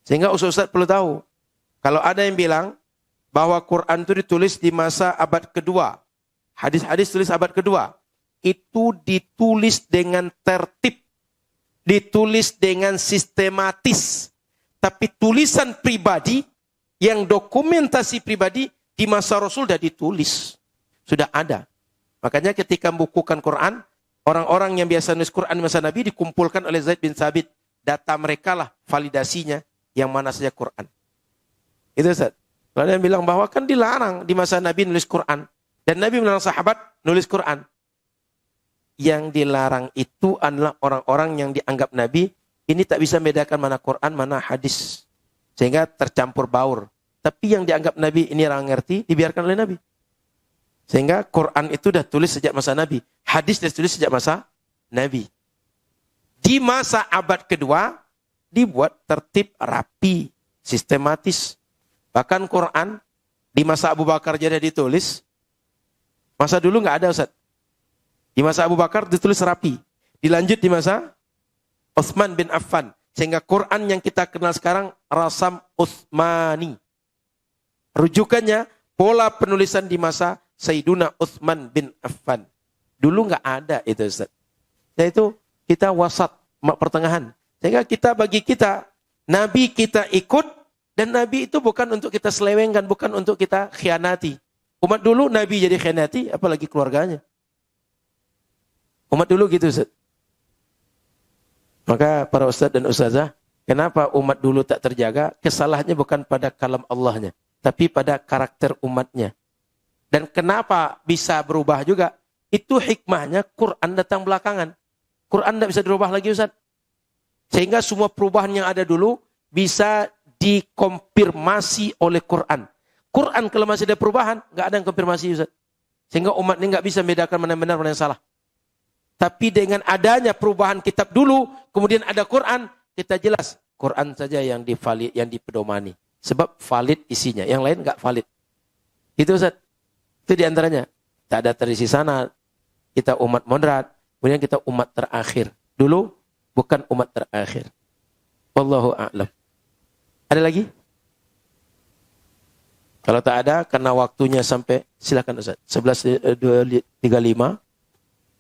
Sehingga Ustaz perlu tahu. Kalau ada yang bilang bahwa Quran itu ditulis di masa abad kedua. Hadis-hadis tulis abad kedua. Itu ditulis dengan tertib. Ditulis dengan sistematis. Tapi tulisan pribadi, yang dokumentasi pribadi di masa Rasul sudah ditulis. Sudah ada. Makanya ketika membukukan Quran, orang-orang yang biasa nulis Quran di masa Nabi dikumpulkan oleh Zaid bin Sabit. Data mereka lah validasinya yang mana saja Quran. Itu Ustaz. Kalau ada yang bilang bahwa kan dilarang di masa Nabi nulis Quran. Dan Nabi melarang sahabat nulis Quran. Yang dilarang itu adalah orang-orang yang dianggap Nabi, ini tak bisa membedakan mana Quran, mana hadis. Sehingga tercampur baur. Tapi yang dianggap Nabi ini orang ngerti, dibiarkan oleh Nabi. Sehingga Quran itu dah tulis sejak masa Nabi. Hadis dah tulis sejak masa Nabi. Di masa abad kedua, dibuat tertib rapi, sistematis. Bahkan Quran di masa Abu Bakar jadi ditulis, Masa dulu nggak ada Ustaz. Di masa Abu Bakar ditulis rapi. Dilanjut di masa Utsman bin Affan. Sehingga Quran yang kita kenal sekarang Rasam Utsmani. Rujukannya pola penulisan di masa Sayyiduna Utsman bin Affan. Dulu nggak ada itu Ustaz. Yaitu kita wasat, pertengahan. Sehingga bagi kita, Nabi kita ikut, dan Nabi itu bukan untuk kita selewengkan, bukan untuk kita khianati. Umat dulu Nabi jadi khianati, apalagi keluarganya. Umat dulu gitu Ustaz. Maka para ustaz dan ustazah, kenapa umat dulu tak terjaga? Kesalahannya bukan pada kalam Allahnya, tapi pada karakter umatnya. Dan kenapa bisa berubah juga? Itu hikmahnya Quran datang belakangan. Quran tidak bisa dirubah lagi Ustaz. Sehingga semua perubahan yang ada dulu bisa dikonfirmasi oleh Quran. Quran kalau masih ada perubahan, nggak ada yang konfirmasi Ustaz. Sehingga umat ini nggak bisa membedakan mana yang benar, mana yang salah. Tapi dengan adanya perubahan kitab dulu, kemudian ada Quran, kita jelas Quran saja yang dipedomani. Sebab valid isinya, yang lain nggak valid. Itu Ustaz. Itu diantaranya. Tak ada tradisi sana, kita umat moderat, kemudian kita umat terakhir. Dulu bukan umat terakhir. Wallahu a'lam. Ada lagi? Kalau tak ada, karena waktunya sampai, silakan Ustaz. 11.35.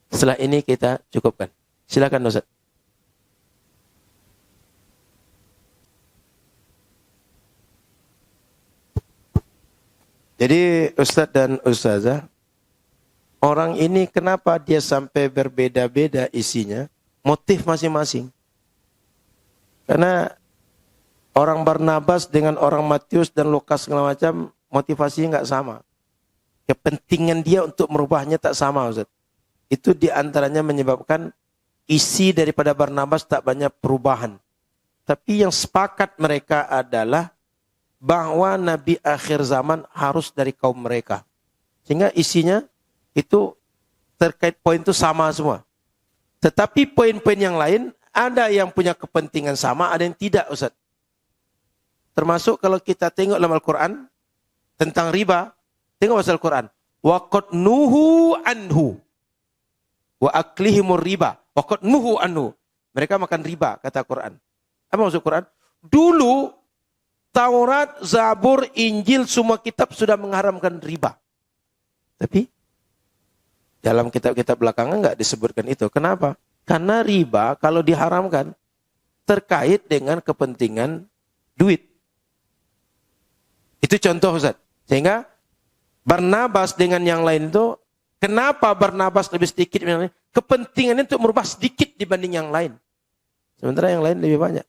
Setelah ini kita cukupkan. Silakan Ustaz. Jadi Ustaz dan Ustazah, orang ini kenapa dia sampai berbeda-beda isinya? Motif masing-masing. Karena orang Barnabas dengan orang Matius dan Lukas segala macam, motivasinya nggak sama. Kepentingan dia untuk merubahnya tak sama Ustaz. Itu diantaranya menyebabkan isi daripada Barnabas tak banyak perubahan. Tapi yang sepakat mereka adalah bahwa Nabi akhir zaman harus dari kaum mereka. Sehingga isinya itu terkait poin itu sama semua. Tetapi poin-poin yang lain ada yang punya kepentingan sama, ada yang tidak Ustaz. Termasuk kalau kita tengok dalam Al-Quran tentang riba, tengok pasal Al-Quran. Wa qad nuhu anhu. Wa aklihimur riba. Wa qad nuhu anhu. Mereka makan riba, kata Quran. Apa maksud Quran? Dulu Taurat, Zabur, Injil, semua kitab sudah mengharamkan riba. Tapi dalam kitab-kitab belakangan enggak disebutkan itu. Kenapa? Karena riba kalau diharamkan terkait dengan kepentingan duit. Itu contoh Ustaz. Sehingga Barnabas dengan yang lain itu, kenapa Barnabas lebih sedikit? Kepentingannya untuk merubah sedikit dibanding yang lain. Sementara yang lain lebih banyak.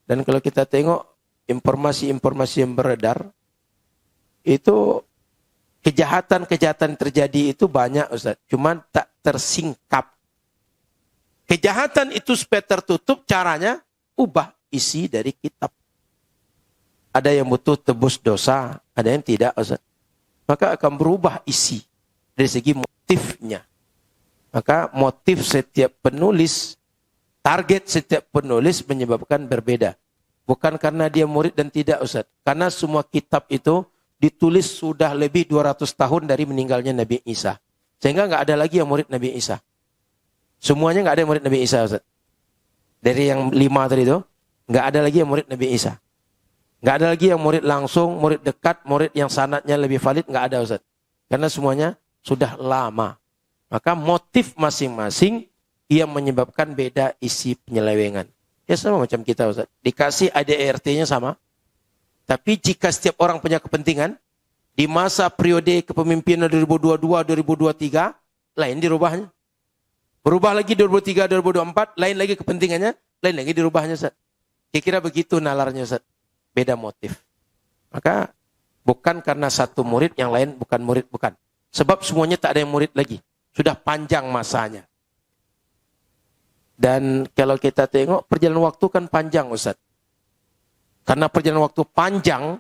Dan kalau kita tengok informasi-informasi yang beredar, itu kejahatan-kejahatan terjadi itu banyak Ustaz. Cuman tak tersingkap. Kejahatan itu supaya tertutup, caranya ubah isi dari kitab. Ada yang butuh tebus dosa, ada yang tidak Ustaz. Maka akan berubah isi dari segi motifnya. Maka motif setiap penulis, target setiap penulis menyebabkan berbeda. Bukan karena dia murid dan tidak Ustaz. Karena semua kitab itu ditulis sudah lebih 200 tahun dari meninggalnya Nabi Isa. Sehingga nggak ada lagi yang murid Nabi Isa. Semuanya nggak ada yang murid Nabi Isa Ustaz. Dari yang 5 tadi itu, nggak ada lagi yang murid Nabi Isa. Nggak ada lagi yang murid langsung, murid dekat, murid yang sanadnya lebih valid, nggak ada Ustaz. Karena semuanya sudah lama. Maka motif masing-masing yang menyebabkan beda isi penyelewengan. Ya sama macam kita Ustaz. Dikasih ADRT-nya sama. Tapi jika setiap orang punya kepentingan, di masa periode kepemimpinan 2022-2023, lain dirubahnya. Berubah lagi 2023-2024, lain lagi kepentingannya, lain lagi dirubahnya Ustaz. Kira-kira begitu nalarnya Ustaz. Beda motif. Maka bukan karena satu murid, yang lain bukan murid, bukan. Sebab semuanya tak ada yang murid lagi. Sudah panjang masanya. Dan kalau kita tengok, perjalanan waktu kan panjang Ustaz. Karena perjalanan waktu panjang,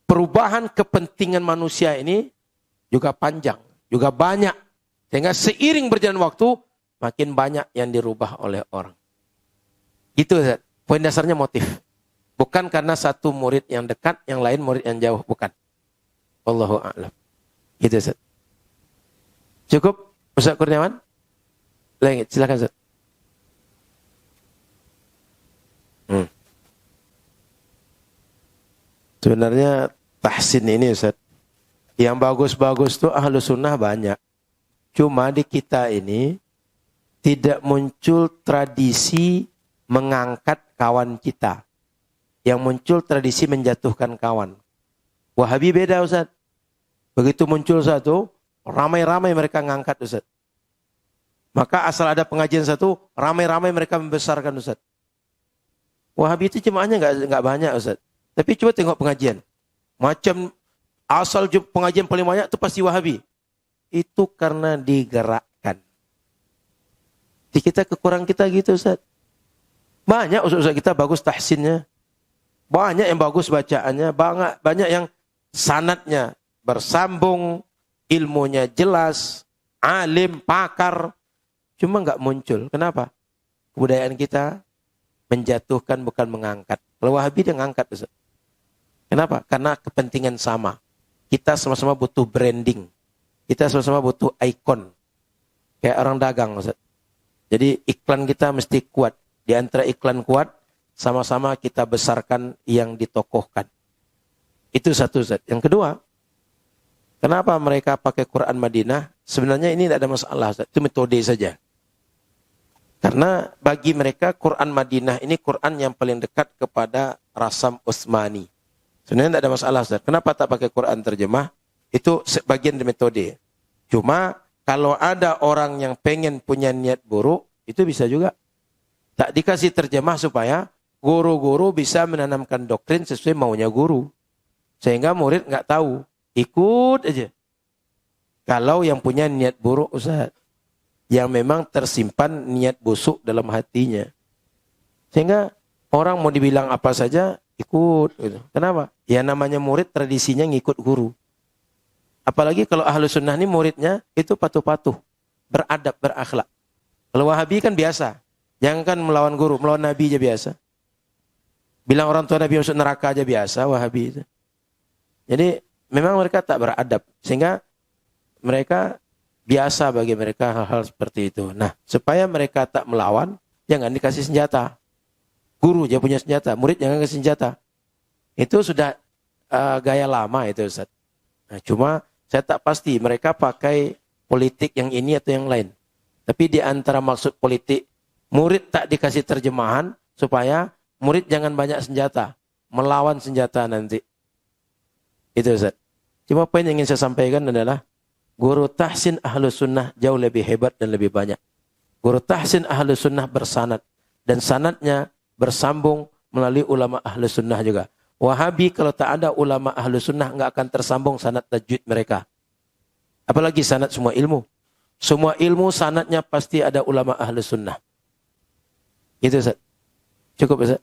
perubahan kepentingan manusia ini juga panjang, juga banyak. Sehingga seiring berjalan waktu, makin banyak yang dirubah oleh orang. Itu Ustaz. Poin dasarnya motif. Bukan karena satu murid yang dekat, yang lain murid yang jauh. Bukan. Wallahu a'lam. Gitu Ustaz. Cukup Ustaz Kurniawan? Lagi, silakan Ustaz. Sebenarnya tahsin ini Ustaz, yang bagus-bagus tuh ahlu sunnah banyak. Cuma di kita ini tidak muncul tradisi mengangkat kawan kita. Yang muncul tradisi menjatuhkan kawan. Wahabi beda Ustaz. Begitu muncul satu, ramai-ramai mereka ngangkat Ustaz. Maka asal ada pengajian satu, ramai-ramai mereka membesarkan Ustaz. Wahabi itu jemaahnya nggak banyak Ustaz. Tapi coba tengok pengajian. Macam asal pengajian paling banyak itu pasti Wahabi. Itu karena digerakkan. Di kita kekurangan kita gitu Ustaz. Banyak Ustaz kita bagus tahsinnya. Banyak yang bagus bacaannya. Banyak yang sanadnya bersambung. Ilmunya jelas. Alim, pakar. Cuma nggak muncul. Kenapa? Kebudayaan kita menjatuhkan bukan mengangkat. Kalau Wahabi dia ngangkat Ustaz. Kenapa? Karena kepentingan sama. Kita sama-sama butuh branding. Kita sama-sama butuh ikon. Kayak orang dagang Ustaz. Jadi iklan kita mesti kuat. Di antara iklan kuat, sama-sama kita besarkan yang ditokohkan. Itu satu Ustaz. Yang kedua, kenapa mereka pakai Quran Madinah? Sebenarnya ini tidak ada masalah Ustaz. Itu metode saja. Karena bagi mereka Quran Madinah ini Quran yang paling dekat kepada Rasam Utsmani. Sebenarnya tidak ada masalah Ustaz. Kenapa tak pakai Quran terjemah? Itu sebagian dari metode. Cuma kalau ada orang yang pengen punya niat buruk, itu bisa juga. Tak dikasih terjemah supaya guru-guru bisa menanamkan doktrin sesuai maunya guru. Sehingga murid nggak tahu. Ikut aja. Kalau yang punya niat buruk Ustaz. Yang memang tersimpan niat busuk dalam hatinya. Sehingga orang mau dibilang apa saja, ikut. Gitu. Kenapa? Ya namanya murid tradisinya ngikut guru. Apalagi kalau ahlu sunnah ini muridnya itu patuh-patuh. Beradab, berakhlak. Kalau Wahabi kan biasa. Jangan kan melawan guru, melawan Nabi aja biasa. Bilang orang tua Nabi masuk neraka aja biasa, Wahabi itu. Jadi memang mereka tak beradab. Sehingga mereka biasa bagi mereka hal-hal seperti itu. Nah, supaya mereka tak melawan, jangan dikasih senjata. Guru dia punya senjata, murid jangan kasih senjata. Itu sudah gaya lama itu Ustaz. Nah, cuma saya tak pasti mereka pakai politik yang ini atau yang lain. Tapi di antara maksud politik, murid tak dikasih terjemahan supaya murid jangan banyak senjata. Melawan senjata nanti. Itu Ustaz. Cuma poin yang ingin saya sampaikan adalah guru tahsin ahlu sunnah jauh lebih hebat dan lebih banyak. Guru tahsin ahlu sunnah bersanad. Dan sanadnya bersambung melalui ulama ahlu sunnah juga. Wahabi kalau tak ada ulama ahlu sunnah nggak akan tersambung sanad tajwid mereka. Apalagi sanad semua ilmu. Semua ilmu sanadnya pasti ada ulama ahlu sunnah. Itu Ustaz. Cukup Ustaz?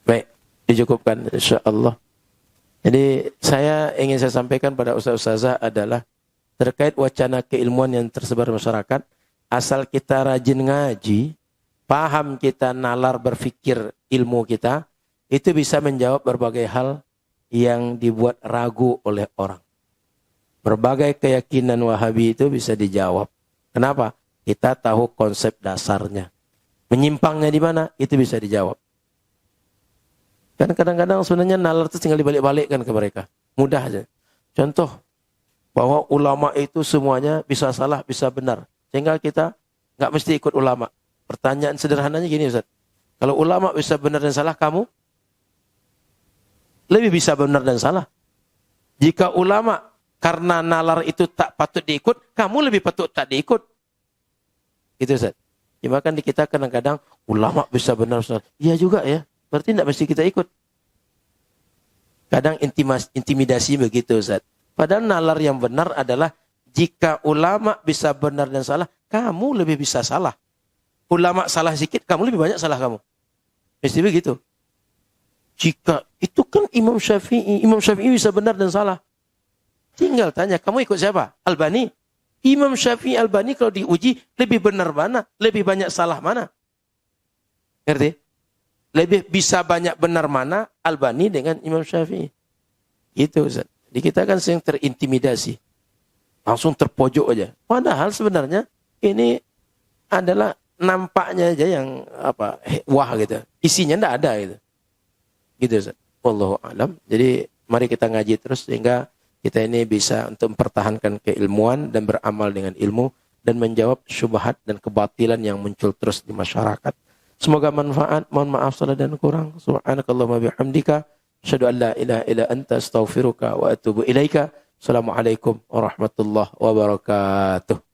Baik, dicukupkan insyaAllah. Jadi saya ingin saya sampaikan pada ustaz-ustazah adalah terkait wacana keilmuan yang tersebar masyarakat. Asal kita rajin ngaji, paham kita nalar berfikir ilmu kita, itu bisa menjawab berbagai hal yang dibuat ragu oleh orang. Berbagai keyakinan Wahabi itu bisa dijawab. Kenapa? Kita tahu konsep dasarnya. Menyimpangnya di mana? Itu bisa dijawab. Kan kadang-kadang sebenarnya nalar itu tinggal dibalik-balikkan ke mereka. Mudah aja. Contoh, bahwa ulama itu semuanya bisa salah, bisa benar. Sehingga kita nggak mesti ikut ulama. Pertanyaan sederhananya gini Ustaz. Kalau ulama bisa benar dan salah, kamu lebih bisa benar dan salah. Jika ulama karena nalar itu tak patut diikut, kamu lebih patut tak diikut. Gitu Ustaz. Cuma kan di kita kadang-kadang ulama bisa benar salah. Iya juga ya. Berarti tidak mesti kita ikut. Kadang intimidasi begitu Ustaz. Padahal nalar yang benar adalah jika ulama bisa benar dan salah, kamu lebih bisa salah. Ulama salah sedikit, kamu lebih banyak salah kamu. Mesti begitu. Jika itu kan Imam Syafi'i bisa benar dan salah. Tinggal tanya, kamu ikut siapa? Albani. Imam Syafi'i Albani kalau diuji lebih benar mana? Lebih banyak salah mana? Ngerti? Lebih bisa banyak benar mana Albani dengan Imam Syafi'i. Itu Ustaz. Di kita kan sering terintimidasi. Langsung terpojok aja. Padahal sebenarnya ini adalah nampaknya aja yang wah gitu. Isinya enggak ada gitu. Gitu Ustaz. Wallahu a'lam. Jadi mari kita ngaji terus sehingga kita ini bisa untuk mempertahankan keilmuan dan beramal dengan ilmu dan menjawab syubhat dan kebatilan yang muncul terus di masyarakat. Semoga manfaat. Mohon maaf salah dan kurang. Subhanakallahumma bihamdika asyhadu an la ilaha illa anta astaghfiruka wa atubu ilaika. Assalamualaikum warahmatullahi wabarakatuh.